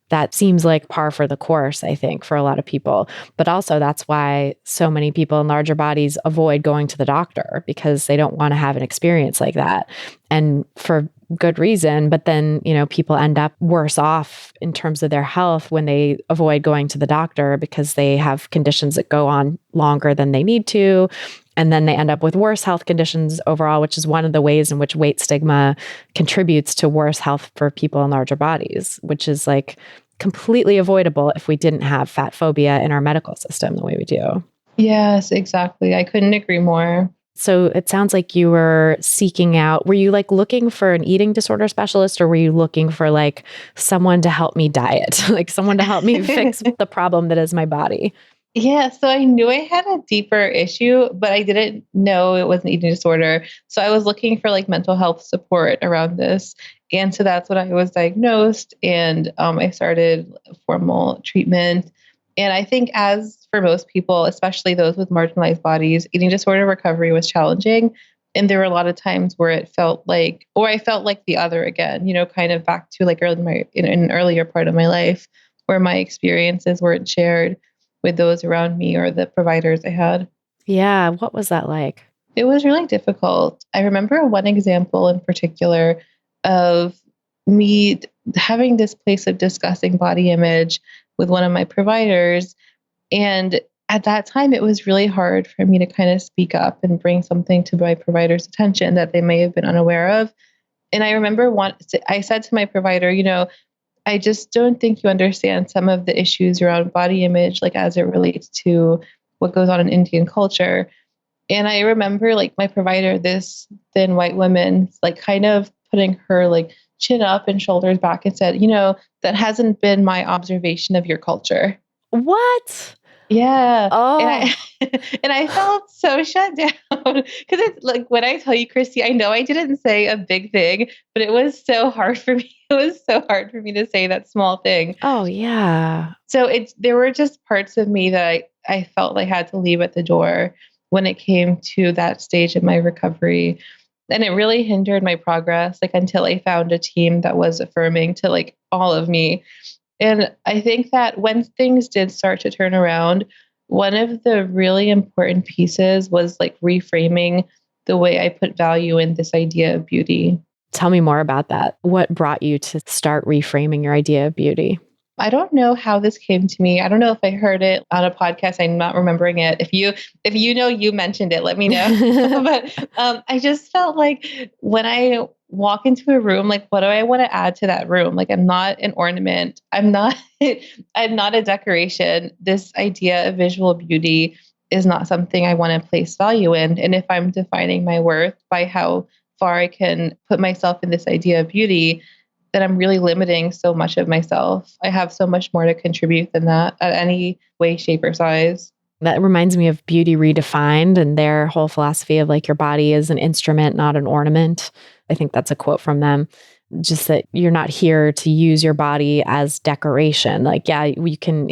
that seems like par for the course, I think, for a lot of people. But also that's why so many people in larger bodies avoid going to the doctor because they don't want to have an experience like that. And for good reason. But then, people end up worse off in terms of their health when they avoid going to the doctor because they have conditions that go on longer than they need to. And then they end up with worse health conditions overall, which is one of the ways in which weight stigma contributes to worse health for people in larger bodies, which is like completely avoidable if we didn't have fat phobia in our medical system the way we do. Yes, exactly. I couldn't agree more. So it sounds like you were seeking out, were you like looking for an eating disorder specialist or were you looking for like someone to help me diet, like someone to help me fix the problem that is my body? Yeah, so I knew I had a deeper issue, but I didn't know it was an eating disorder. So I was looking for like mental health support around this. And so that's when I was diagnosed and I started formal treatment. And I think as for most people, especially those with marginalized bodies, eating disorder recovery was challenging. And there were a lot of times where I felt like the other again, kind of back to like in an earlier part of my life where my experiences weren't shared with those around me or the providers I had. Yeah. What was that like? It was really difficult. I remember one example in particular of me having this place of discussing body image with one of my providers. And at that time, it was really hard for me to kind of speak up and bring something to my provider's attention that they may have been unaware of. And I remember I said to my provider, I just don't think you understand some of the issues around body image, like as it relates to what goes on in Indian culture. And I remember like my provider, this thin white woman, like kind of putting her like chin up and shoulders back and said, that hasn't been my observation of your culture. What? Yeah. Oh. And I felt so shut down because it's like when I tell you, Christy, I know I didn't say a big thing, but it was so hard for me. It was so hard for me to say that small thing. Oh, yeah. So there were just parts of me that I felt I had to leave at the door when it came to that stage of my recovery. And it really hindered my progress, like until I found a team that was affirming to like all of me. And I think that when things did start to turn around, one of the really important pieces was like reframing the way I put value in this idea of beauty. Tell me more about that. What brought you to start reframing your idea of beauty? I don't know how this came to me. I don't know if I heard it on a podcast. I'm not remembering it. If you mentioned it, let me know. But I just felt like when I walk into a room, like, what do I want to add to that room? Like, I'm not an ornament. I'm not a decoration. This idea of visual beauty is not something I want to place value in. And if I'm defining my worth by how far I can put myself in this idea of beauty, then I'm really limiting so much of myself. I have so much more to contribute than that at any way, shape, or size. That reminds me of Beauty Redefined and their whole philosophy of like your body is an instrument, not an ornament. I think that's a quote from them. Just that you're not here to use your body as decoration. Like, yeah, we can,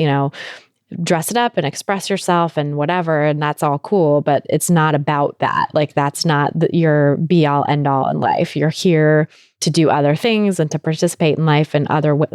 dress it up and express yourself and whatever. And that's all cool, but it's not about that. Like that's not your be all end all in life. You're here to do other things and to participate in life in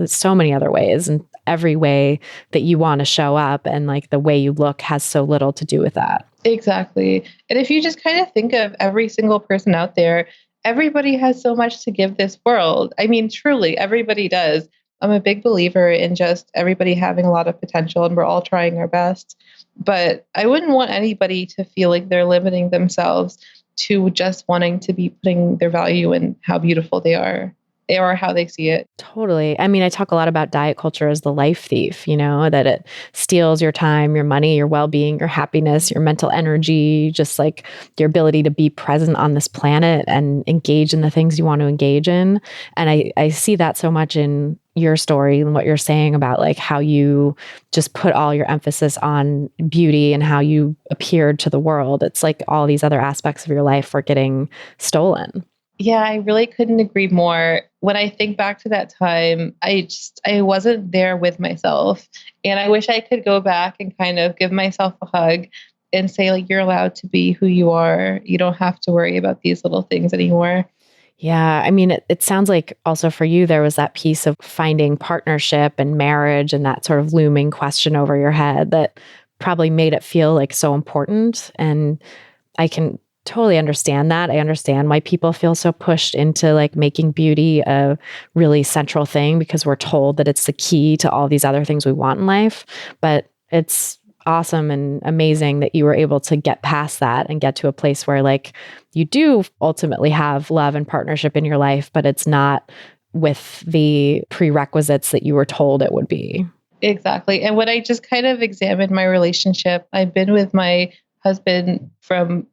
so many other ways, and every way that you want to show up and like the way you look has so little to do with that. Exactly. And if you just kind of think of every single person out there, everybody has so much to give this world. I mean, truly, everybody does. I'm a big believer in just everybody having a lot of potential and we're all trying our best. But I wouldn't want anybody to feel like they're limiting themselves to just wanting to be putting their value in how beautiful they are or how they see it. Totally. I mean, I talk a lot about diet culture as the life thief, that it steals your time, your money, your well-being, your happiness, your mental energy, just like your ability to be present on this planet and engage in the things you want to engage in. And I see that so much in your story and what you're saying about like how you just put all your emphasis on beauty and how you appeared to the world. It's like all these other aspects of your life were getting stolen. Yeah, I really couldn't agree more. When I think back to that time, I wasn't there with myself. And I wish I could go back and kind of give myself a hug and say, like, you're allowed to be who you are. You don't have to worry about these little things anymore. Yeah. I mean, it sounds like also for you, there was that piece of finding partnership and marriage and that sort of looming question over your head that probably made it feel like so important. And I can totally understand that. I understand why people feel so pushed into like making beauty a really central thing because we're told that it's the key to all these other things we want in life. But it's awesome and amazing that you were able to get past that and get to a place where like you do ultimately have love and partnership in your life, but it's not with the prerequisites that you were told it would be. Exactly. And when I just kind of examined my relationship, I've been with my husband from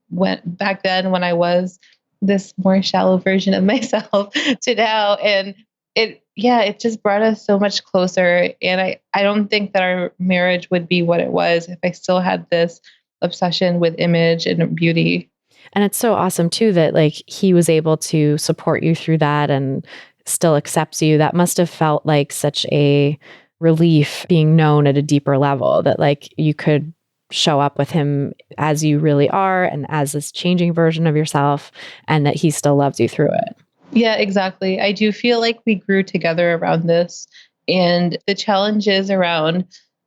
back then when I was this more shallow version of myself to now. And it just brought us so much closer. And I don't think that our marriage would be what it was if I still had this obsession with image and beauty. And it's so awesome too that like he was able to support you through that and still accepts you. That must have felt like such a relief being known at a deeper level that like you could show up with him as you really are and as this changing version of yourself, and that he still loves you through it. Yeah, exactly. I do feel like we grew together around this, and the challenges around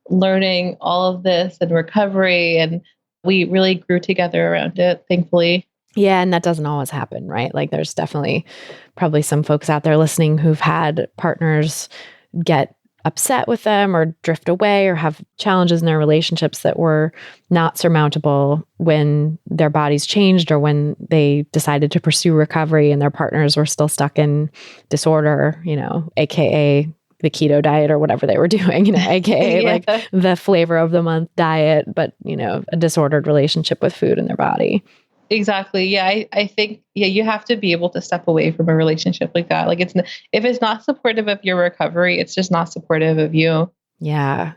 learning all of this and recovery, and we really grew together around it, thankfully. Yeah, and that doesn't always happen, right? Like there's definitely probably some folks out there listening who've had partners get upset with them or drift away or have challenges in their relationships that were not surmountable when their bodies changed or when they decided to pursue recovery and their partners were still stuck in disorder, AKA the keto diet or whatever they were doing, AKA Yeah. like the flavor of the month diet, but, a disordered relationship with food in their body. Exactly. Yeah. I think, you have to be able to step away from a relationship like that. Like if it's not supportive of your recovery, it's just not supportive of you. Yeah.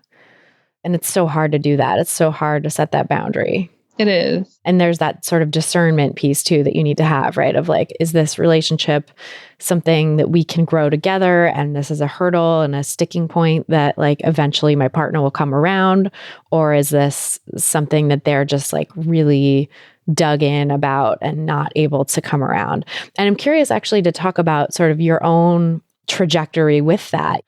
And it's so hard to do that. It's so hard to set that boundary. It is. And there's that sort of discernment piece too that you need to have, right? Of like, is this relationship something that we can grow together? And this is a hurdle and a sticking point that like eventually my partner will come around? Or is this something that they're just like really dug in about and not able to come around? And I'm curious actually to talk about sort of your own trajectory with that.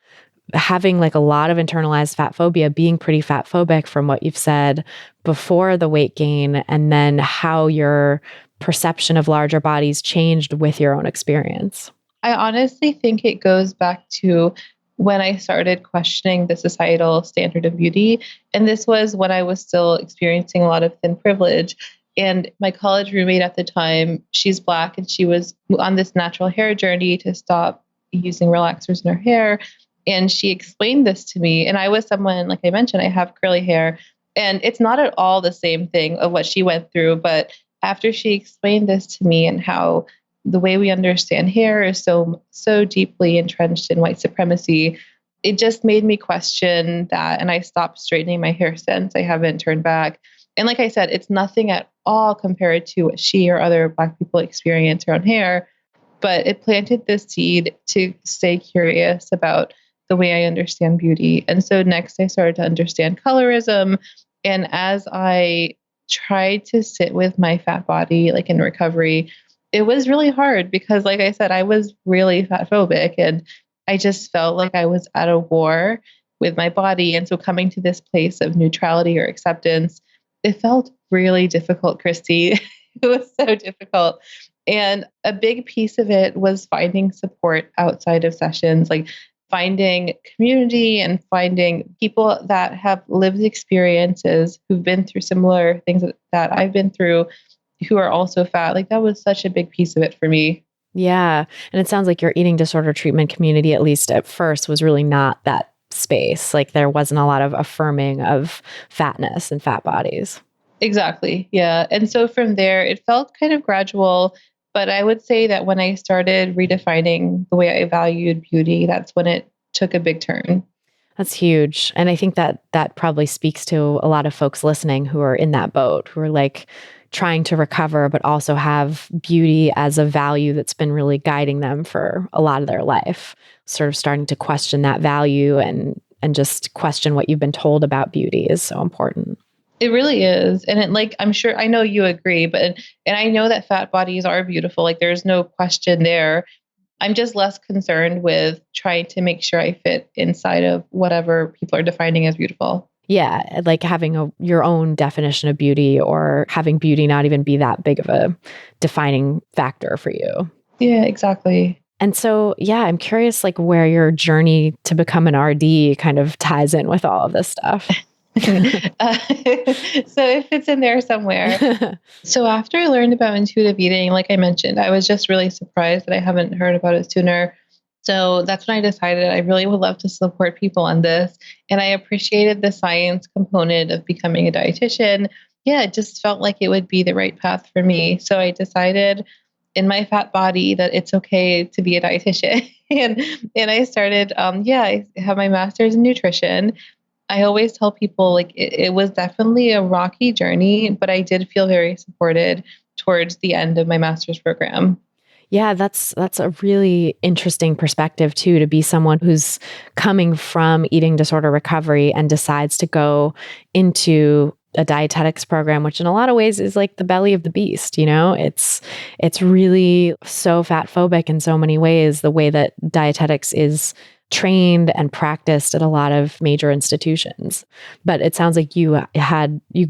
Having like a lot of internalized fat phobia, being pretty fat phobic from what you've said before the weight gain, and then how your perception of larger bodies changed with your own experience. I honestly think it goes back to when I started questioning the societal standard of beauty. And this was when I was still experiencing a lot of thin privilege. And my college roommate at the time, she's Black, and she was on this natural hair journey to stop using relaxers in her hair. And she explained this to me. And I was someone, like I mentioned, I have curly hair. And it's not at all the same thing of what she went through. But after she explained this to me and how the way we understand hair is so deeply entrenched in white supremacy, it just made me question that. And I stopped straightening my hair since. I haven't turned back. And like I said, it's nothing at all compared to what she or other Black people experience around hair. But it planted this seed to stay curious about the way I understand beauty. And so next I started to understand colorism. And as I tried to sit with my fat body, like in recovery, it was really hard because, like I said, I was really fat phobic and I just felt like I was at a war with my body. And so coming to this place of neutrality or acceptance, it felt really difficult, Christy. It was so difficult. And a big piece of it was finding support outside of sessions, like finding community and finding people that have lived experiences who've been through similar things that I've been through, who are also fat. Like that was such a big piece of it for me. Yeah. And it sounds like your eating disorder treatment community, at least at first, was really not that space. Like there wasn't a lot of affirming of fatness and fat bodies. Exactly. Yeah. And so from there, it felt kind of gradual. But I would say that when I started redefining the way I valued beauty, that's when it took a big turn. That's huge. And I think that that probably speaks to a lot of folks listening who are in that boat, who are like trying to recover, but also have beauty as a value that's been really guiding them for a lot of their life, sort of starting to question that value and just question what you've been told about beauty is so important. It really is. And it, like, I'm sure, I know you agree, but, and I know that fat bodies are beautiful. Like there's no question there. I'm just less concerned with trying to make sure I fit inside of whatever people are defining as beautiful. Yeah, like having your own definition of beauty or having beauty not even be that big of a defining factor for you. Yeah, exactly. And so, yeah, I'm curious like where your journey to become an RD kind of ties in with all of this stuff. So it fits in there somewhere. So after I learned about intuitive eating, like I mentioned, I was just really surprised that I haven't heard about it sooner. So that's when I decided I really would love to support people on this. And I appreciated the science component of becoming a dietitian. Yeah, it just felt like it would be the right path for me. So I decided in my fat body that it's okay to be a dietitian. and I started, I have my master's in nutrition. I always tell people like it was definitely a rocky journey, but I did feel very supported towards the end of my master's program. Yeah, that's a really interesting perspective too, to be someone who's coming from eating disorder recovery and decides to go into a dietetics program, which in a lot of ways is like the belly of the beast, you know? It's really so fat phobic in so many ways, the way that dietetics is trained and practiced at a lot of major institutions. But it sounds like you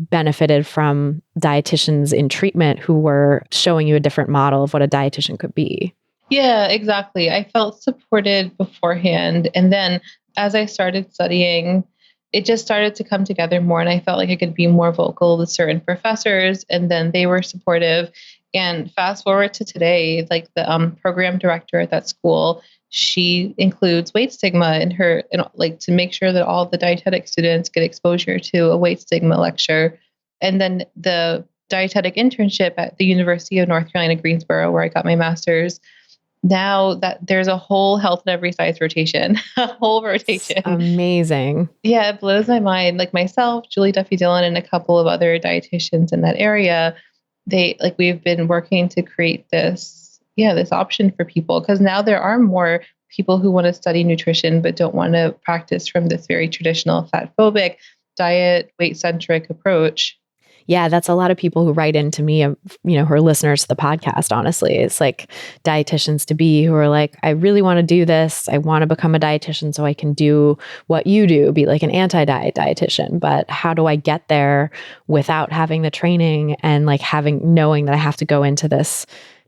benefited from dietitians in treatment who were showing you a different model of what a dietitian could be. Yeah, exactly. I felt supported beforehand. And then as I started studying, it just started to come together more. And I felt like I could be more vocal with certain professors, and then they were supportive. And fast forward to today, like the program director at that school, she includes weight stigma in her, like to make sure that all the dietetic students get exposure to a weight stigma lecture. And then the dietetic internship at the University of North Carolina, Greensboro, where I got my master's. Now that there's a whole health at every size rotation, a whole rotation. It's amazing. Yeah, it blows my mind. Like myself, Julie Duffy Dillon, and a couple of other dietitians in that area, we've been working to create this option for people, because now there are more people who want to study nutrition but don't want to practice from this very traditional fat phobic diet, weight centric approach. Yeah, that's a lot of people who write into me, who are listeners to the podcast, honestly. It's like dietitians to be who are like, I really want to do this. I want to become a dietitian so I can do what you do, be like an anti-diet dietitian. But how do I get there without having the training and like knowing that I have to go into this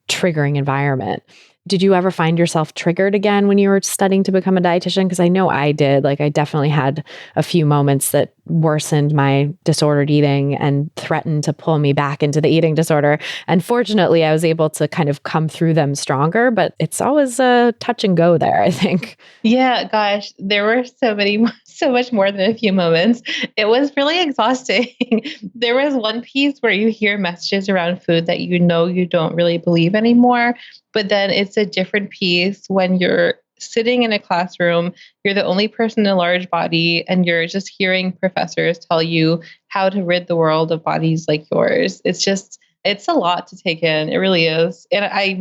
triggering environment? Did you ever find yourself triggered again when you were studying to become a dietitian? Because I know I did. Like I definitely had a few moments that worsened my disordered eating and threatened to pull me back into the eating disorder. And fortunately, I was able to kind of come through them stronger, but it's always a touch and go there, I think. Yeah, gosh, there were so much more than a few moments. It was really exhausting. There was one piece where you hear messages around food that you don't really believe anymore. But then it's a different piece when you're sitting in a classroom, you're the only person in a large body, and you're just hearing professors tell you how to rid the world of bodies like yours. It's a lot to take in. It really is. And I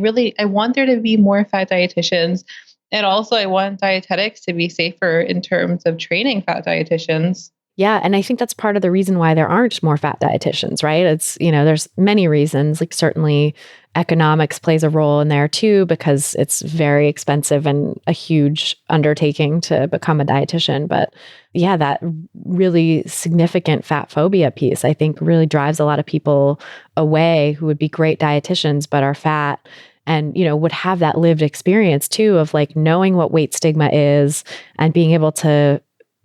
want there to be more fat dietitians. And also I want dietetics to be safer in terms of training fat dietitians. Yeah. And I think that's part of the reason why there aren't more fat dietitians, right? It's, there's many reasons, like certainly economics plays a role in there too, because it's very expensive and a huge undertaking to become a dietitian. But yeah, that really significant fat phobia piece, I think really drives a lot of people away who would be great dietitians, but are fat and, would have that lived experience too of like knowing what weight stigma is and being able to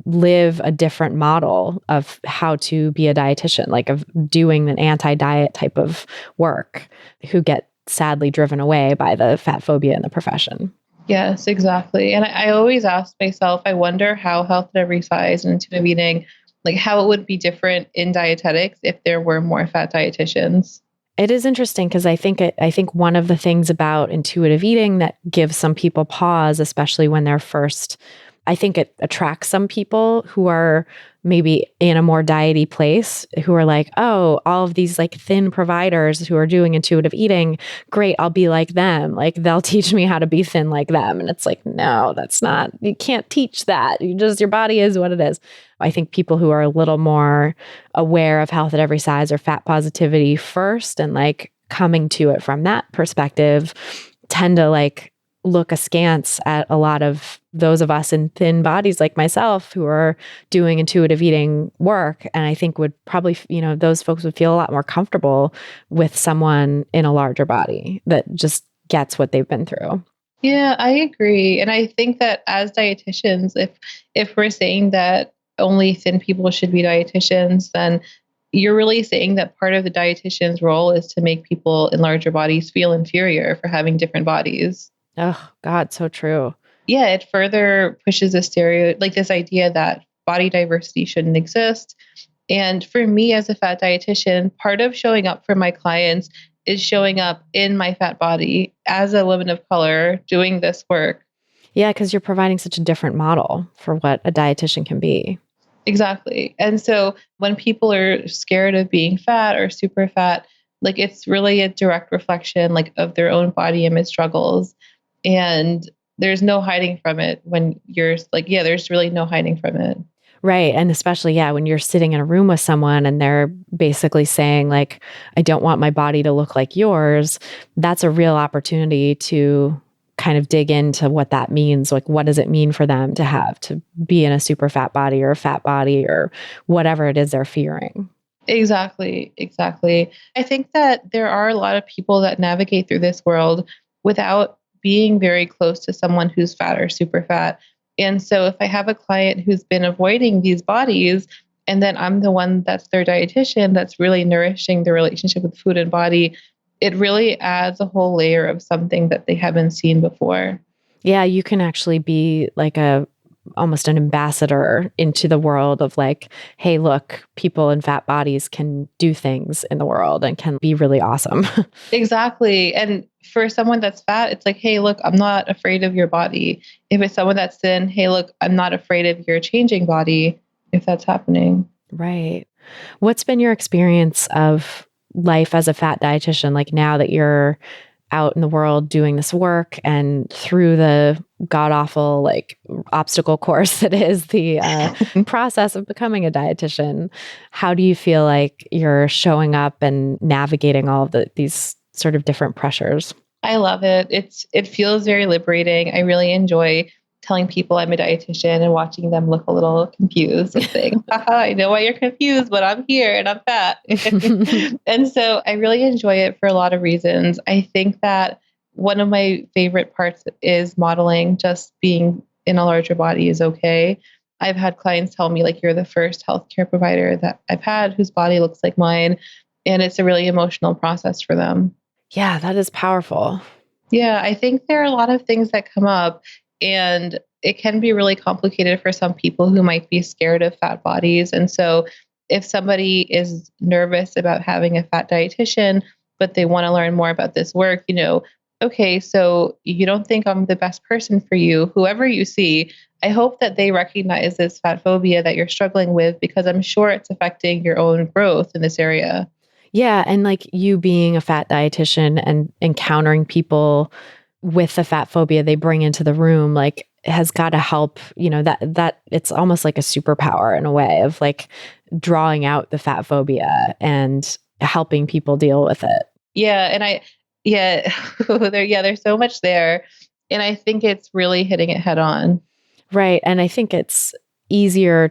live a different model of how to be a dietitian, like of doing an anti-diet type of work, who get sadly driven away by the fat phobia in the profession. Yes, exactly. And I always ask myself, I wonder how health at every size and intuitive eating, like how it would be different in dietetics if there were more fat dietitians. It is interesting because I think one of the things about intuitive eating that gives some people pause, especially when they're first, I think it attracts some people who are maybe in a more diety place who are like, oh, all of these like thin providers who are doing intuitive eating, great, I'll be like them. Like they'll teach me how to be thin like them. And it's like, no, that's not, you can't teach that. Your body is what it is. I think people who are a little more aware of health at every size or fat positivity first and like coming to it from that perspective tend to like look askance at a lot of those of us in thin bodies like myself who are doing intuitive eating work. And I think would probably, those folks would feel a lot more comfortable with someone in a larger body that just gets what they've been through. Yeah, I agree. And I think that as dietitians, if we're saying that only thin people should be dietitians, then you're really saying that part of the dietitian's role is to make people in larger bodies feel inferior for having different bodies. Oh, God, so true. Yeah, it further pushes this this idea that body diversity shouldn't exist. And for me as a fat dietitian, part of showing up for my clients is showing up in my fat body as a woman of color doing this work. Yeah, because you're providing such a different model for what a dietitian can be. Exactly. And so when people are scared of being fat or super fat, like it's really a direct reflection like of their own body image struggles. And there's no hiding from it when you're like, yeah, there's really no hiding from it. Right. And especially, yeah, when you're sitting in a room with someone and they're basically saying like, I don't want my body to look like yours, that's a real opportunity to kind of dig into what that means. Like, what does it mean for them to be in a super fat body or a fat body or whatever it is they're fearing? Exactly. Exactly. I think that there are a lot of people that navigate through this world without being very close to someone who's fat or super fat. And so if I have a client who's been avoiding these bodies, and then I'm the one that's their dietitian that's really nourishing the relationship with food and body, it really adds a whole layer of something that they haven't seen before. Yeah, you can actually be like almost an ambassador into the world of like, hey, look, people in fat bodies can do things in the world and can be really awesome. Exactly. And for someone that's fat, it's like, hey, look, I'm not afraid of your body. If it's someone that's thin, hey, look, I'm not afraid of your changing body if that's happening. Right. What's been your experience of life as a fat dietitian? Like now that you're out in the world doing this work and through the god awful like obstacle course that is the process of becoming a dietitian, how do you feel like you're showing up and navigating all of these sort of different pressures? I love it. It feels very liberating. I really enjoy telling people I'm a dietitian and watching them look a little confused and saying, haha, I know why you're confused, but I'm here and I'm fat. And so I really enjoy it for a lot of reasons. I think that one of my favorite parts is modeling, just being in a larger body is okay. I've had clients tell me like, you're the first healthcare provider that I've had whose body looks like mine. And it's a really emotional process for them. Yeah, that is powerful. Yeah, I think there are a lot of things that come up. And it can be really complicated for some people who might be scared of fat bodies. And so if somebody is nervous about having a fat dietitian, but they want to learn more about this work, okay, so you don't think I'm the best person for you, whoever you see, I hope that they recognize this fat phobia that you're struggling with, because I'm sure it's affecting your own growth in this area. Yeah. And like you being a fat dietitian and encountering people with the fat phobia they bring into the room, like has got to help, that it's almost like a superpower in a way of like drawing out the fat phobia and helping people deal with it. Yeah. And there's so much there. And I think it's really hitting it head on. Right. And I think it's easier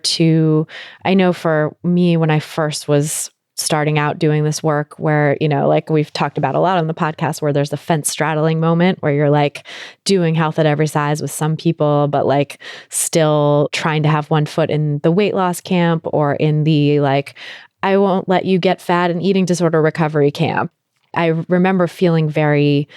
I know for me, when I first was starting out doing this work where, like we've talked about a lot on the podcast, where there's the fence straddling moment where you're like doing health at every size with some people, but like still trying to have one foot in the weight loss camp or in the like, I won't let you get fat and eating disorder recovery camp. I remember feeling very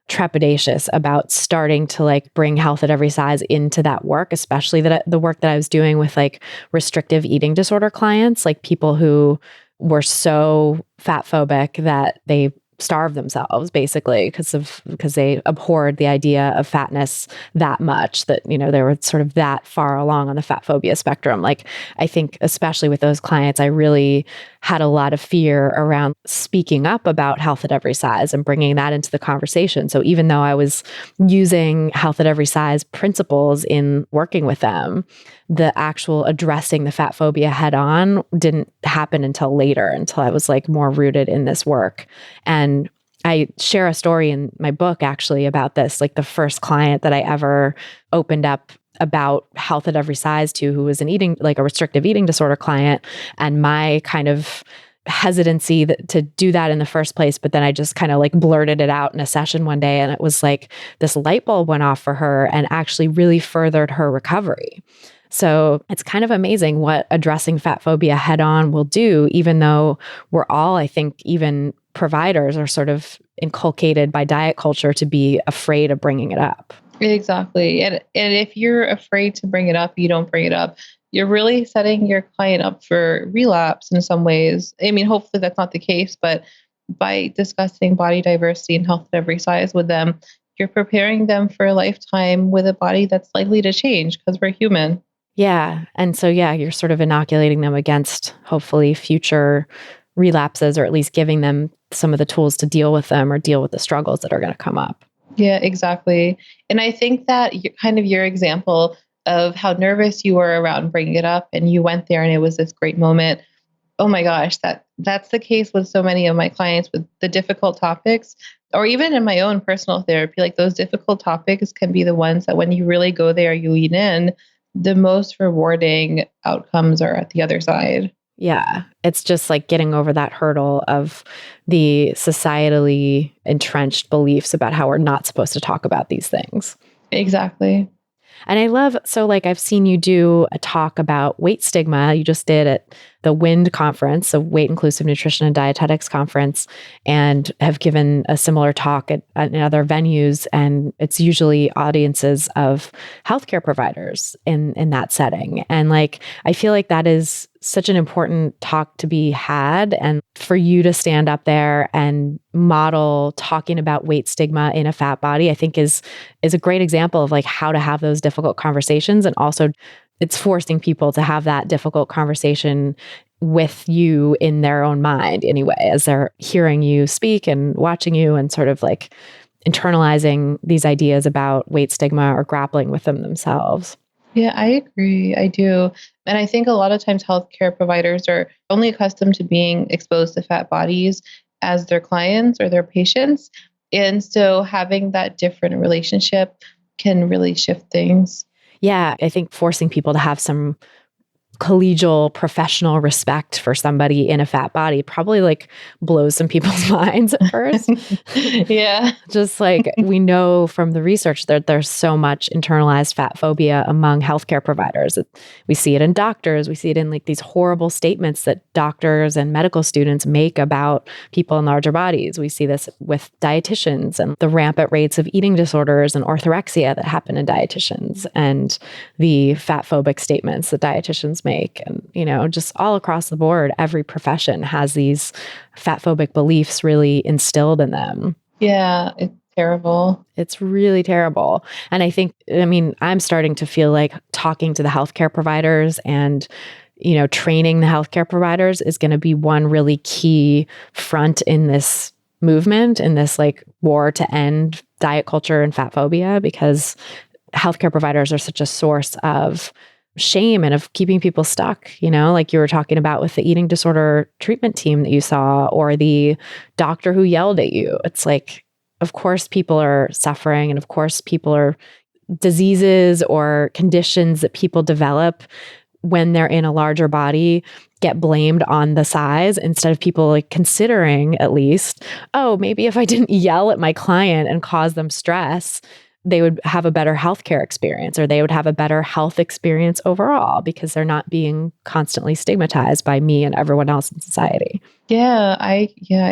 trepidatious about starting to like bring health at every size into that work, especially the work that I was doing with like restrictive eating disorder clients, like people who were so fat phobic that they starved themselves basically because they abhorred the idea of fatness that much that, they were sort of that far along on the fat phobia spectrum. Like, I think especially with those clients, I really had a lot of fear around speaking up about health at every size and bringing that into the conversation. So even though I was using health at every size principles in working with them, the actual addressing the fat phobia head on didn't happen until later, until I was like more rooted in this work. And I share a story in my book actually about this, like the first client that I ever opened up about health at every size to, who was a restrictive eating disorder client, and my kind of hesitancy to do that in the first place. But then I just kind of like blurted it out in a session one day, and it was like this light bulb went off for her and actually really furthered her recovery. So it's kind of amazing what addressing fat phobia head on will do, even though we're all, I think, even providers are sort of inculcated by diet culture to be afraid of bringing it up. Exactly. And if you're afraid to bring it up, you don't bring it up. You're really setting your client up for relapse in some ways. I mean, hopefully that's not the case, but by discussing body diversity and health at every size with them, you're preparing them for a lifetime with a body that's likely to change because we're human. Yeah. And so, you're sort of inoculating them against hopefully future relapses, or at least giving them some of the tools to deal with them or deal with the struggles that are going to come up. Yeah, exactly. And I think that your example of how nervous you were around bringing it up and you went there and it was this great moment. Oh my gosh, that's the case with so many of my clients with the difficult topics, or even in my own personal therapy. Like, those difficult topics can be the ones that when you really go there, you lean in, the most rewarding outcomes are at the other side. Yeah. It's just like getting over that hurdle of the societally entrenched beliefs about how we're not supposed to talk about these things. Exactly. And I love, so like I've seen you do a talk about weight stigma. You just did at the WIND conference, so Weight Inclusive Nutrition and Dietetics conference, and have given a similar talk at other venues. And it's usually audiences of healthcare providers in that setting. And like, I feel like that is such an important talk to be had, and for you to stand up there and model talking about weight stigma in a fat body, I think is a great example of like how to have those difficult conversations. And also it's forcing people to have that difficult conversation with you in their own mind anyway, as they're hearing you speak and watching you and sort of like internalizing these ideas about weight stigma or grappling with them themselves. Yeah, I agree. I do. And I think a lot of times healthcare providers are only accustomed to being exposed to fat bodies as their clients or their patients. And so having that different relationship can really shift things. Yeah, I think forcing people to have some collegial professional respect for somebody in a fat body probably like blows some people's minds at first. Yeah. Just like we know from the research that there's so much internalized fat phobia among healthcare providers. We see it in doctors. We see it in like these horrible statements that doctors and medical students make about people in larger bodies. We see this with dietitians and the rampant rates of eating disorders and orthorexia that happen in dietitians, and the fat phobic statements that dietitians make. And, just all across the board, every profession has these fat phobic beliefs really instilled in them. Yeah, it's terrible. It's really terrible. And I'm starting to feel like talking to the healthcare providers and, training the healthcare providers is going to be one really key front in this movement, in this like war to end diet culture and fat phobia, because healthcare providers are such a source of shame and of keeping people stuck, like you were talking about with the eating disorder treatment team that you saw, or the doctor who yelled at you. It's like, of course, people are suffering, and of course, people are diseases or conditions that people develop when they're in a larger body get blamed on the size, instead of people like considering at least, oh, maybe if I didn't yell at my client and cause them stress, they would have a better healthcare experience, or they would have a better health experience overall, because they're not being constantly stigmatized by me and everyone else in society. Yeah,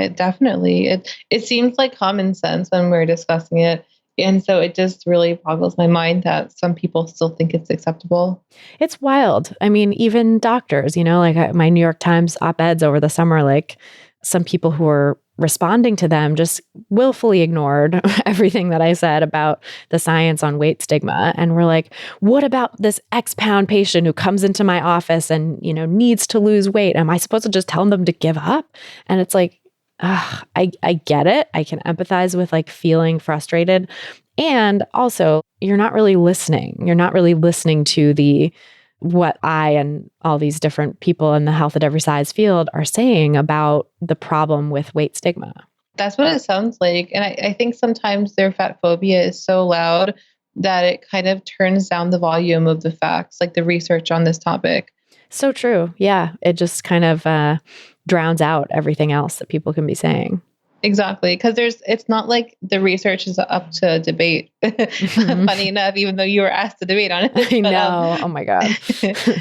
definitely. It seems like common sense when we're discussing it. And so it just really boggles my mind that some people still think it's acceptable. It's wild. I mean, even doctors, like my New York Times op-eds over the summer, like some people who were responding to them just willfully ignored everything that I said about the science on weight stigma. And we're like, what about this X pound patient who comes into my office and, needs to lose weight? Am I supposed to just tell them to give up? And it's like, I get it. I can empathize with like feeling frustrated. And also, you're not really listening. You're not really listening to what I and all these different people in the health at every size field are saying about the problem with weight stigma. That's what it sounds like. And I think sometimes their fat phobia is so loud that it kind of turns down the volume of the facts, like the research on this topic. So true. Yeah. It just kind of drowns out everything else that people can be saying. Exactly. Because it's not like the research is up to debate. Funny enough, even though you were asked to debate on it. I know. Oh my God.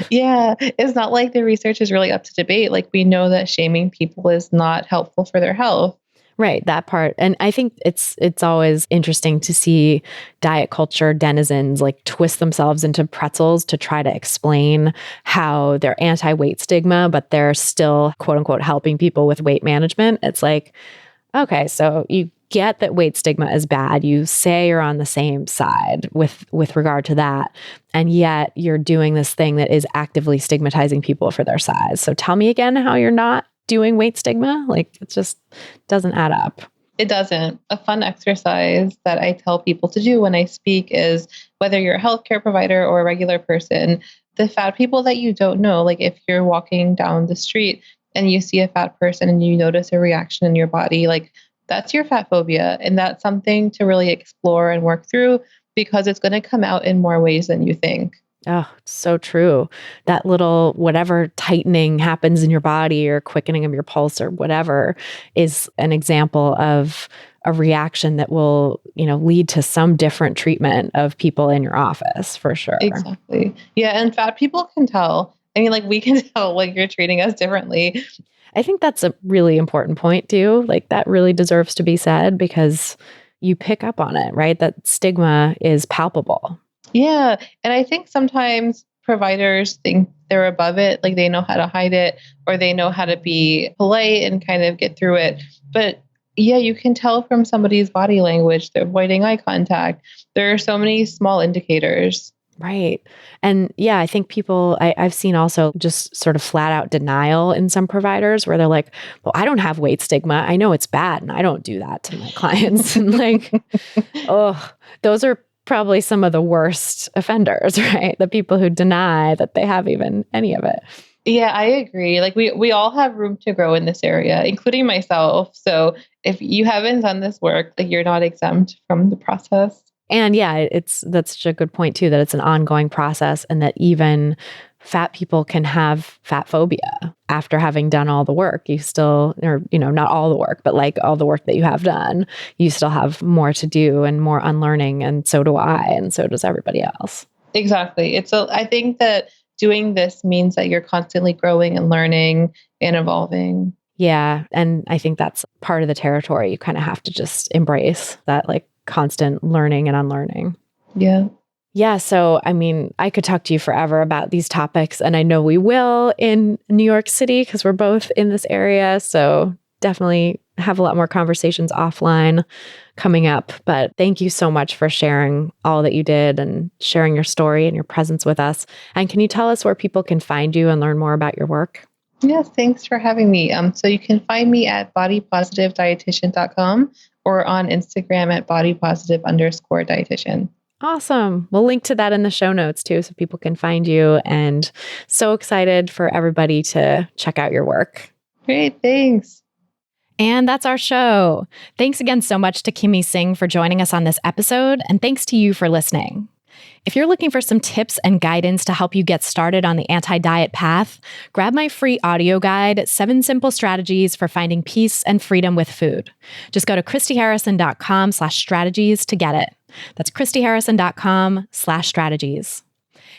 Yeah. It's not like the research is really up to debate. Like, we know that shaming people is not helpful for their health. Right, that part. And I think it's always interesting to see diet culture denizens like twist themselves into pretzels to try to explain how they're anti-weight stigma, but they're still, quote unquote, helping people with weight management. It's like, okay, so you get that weight stigma is bad. You say you're on the same side with regard to that. And yet you're doing this thing that is actively stigmatizing people for their size. So tell me again how you're not doing weight stigma. Like, it just doesn't add up. It doesn't. A fun exercise that I tell people to do when I speak is, whether you're a healthcare provider or a regular person, the fat people that you don't know, like if you're walking down the street and you see a fat person and you notice a reaction in your body, like that's your fat phobia. And that's something to really explore and work through, because it's going to come out in more ways than you think. Oh, so true. That little whatever tightening happens in your body or quickening of your pulse or whatever is an example of a reaction that will, lead to some different treatment of people in your office, for sure. Exactly. Yeah. And fat people can tell. I mean, like, we can tell like you're treating us differently. I think that's a really important point too. Like, that really deserves to be said, because you pick up on it, right? That stigma is palpable. Yeah. And I think sometimes providers think they're above it, like they know how to hide it, or they know how to be polite and kind of get through it. But yeah, you can tell from somebody's body language, they're avoiding eye contact. There are so many small indicators. Right. And yeah, I think I've seen also just sort of flat out denial in some providers where they're like, well, I don't have weight stigma. I know it's bad and I don't do that to my clients. And like, oh, those are probably some of the worst offenders, right? The people who deny that they have even any of it. Yeah, I agree. Like we all have room to grow in this area, including myself. So if you haven't done this work, like you're not exempt from the process. And yeah, that's such a good point too, that it's an ongoing process, and that even fat people can have fat phobia after having done all the work. You still, or, not all the work, but like all the work that you have done, you still have more to do and more unlearning. And so do I. And so does everybody else. Exactly. I think that doing this means that you're constantly growing and learning and evolving. Yeah. And I think that's part of the territory. You kind of have to just embrace that, like, constant learning and unlearning. Yeah. Yeah. So, I mean, I could talk to you forever about these topics, and I know we will in New York City because we're both in this area. So definitely have a lot more conversations offline coming up. But thank you so much for sharing all that you did and sharing your story and your presence with us. And can you tell us where people can find you and learn more about your work? Yes, thanks for having me. So you can find me at bodypositivedietitian.com or on Instagram at bodypositive_dietitian. Awesome. We'll link to that in the show notes too, so people can find you. And so excited for everybody to check out your work. Great, thanks. And that's our show. Thanks again so much to Kimmie Singh for joining us on this episode, and thanks to you for listening. If you're looking for some tips and guidance to help you get started on the anti-diet path, grab my free audio guide, 7 Simple Strategies for Finding Peace and Freedom with Food. Just go to christyharrison.com/strategies to get it. That's christyharrison.com/strategies.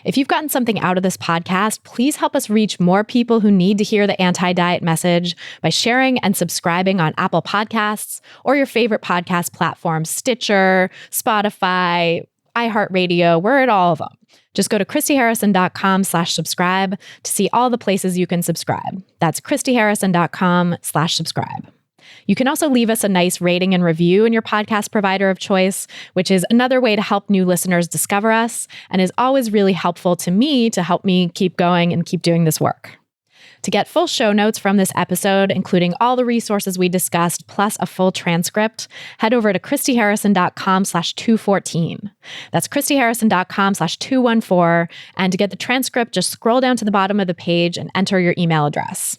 If you've gotten something out of this podcast, please help us reach more people who need to hear the anti-diet message by sharing and subscribing on Apple Podcasts or your favorite podcast platforms, Stitcher, Spotify, iHeartRadio. We're at all of them. Just go to christyharrison.com/subscribe to see all the places you can subscribe. That's christyharrison.com/subscribe. You can also leave us a nice rating and review in your podcast provider of choice, which is another way to help new listeners discover us and is always really helpful to me to help me keep going and keep doing this work. To get full show notes from this episode, including all the resources we discussed, plus a full transcript, head over to christyharrison.com/214. That's christyharrison.com/214. And to get the transcript, just scroll down to the bottom of the page and enter your email address.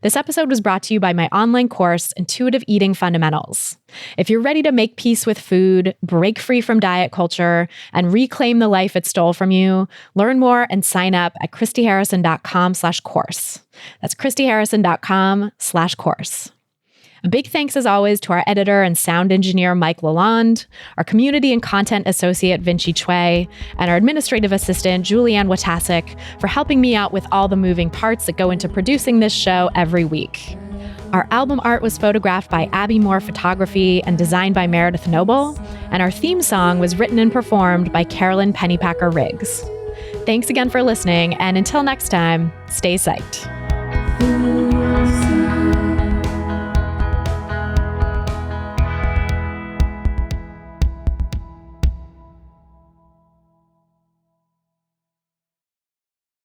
This episode was brought to you by my online course, Intuitive Eating Fundamentals. If you're ready to make peace with food, break free from diet culture, and reclaim the life it stole from you, learn more and sign up at christyharrison.com/course. That's christyharrison.com/course. A big thanks, as always, to our editor and sound engineer, Mike Lalonde, our community and content associate, Vinci Chue, and our administrative assistant, Julianne Watasik, for helping me out with all the moving parts that go into producing this show every week. Our album art was photographed by Abby Moore Photography and designed by Meredith Noble, and our theme song was written and performed by Carolyn Pennypacker Riggs. Thanks again for listening, and until next time, stay psyched.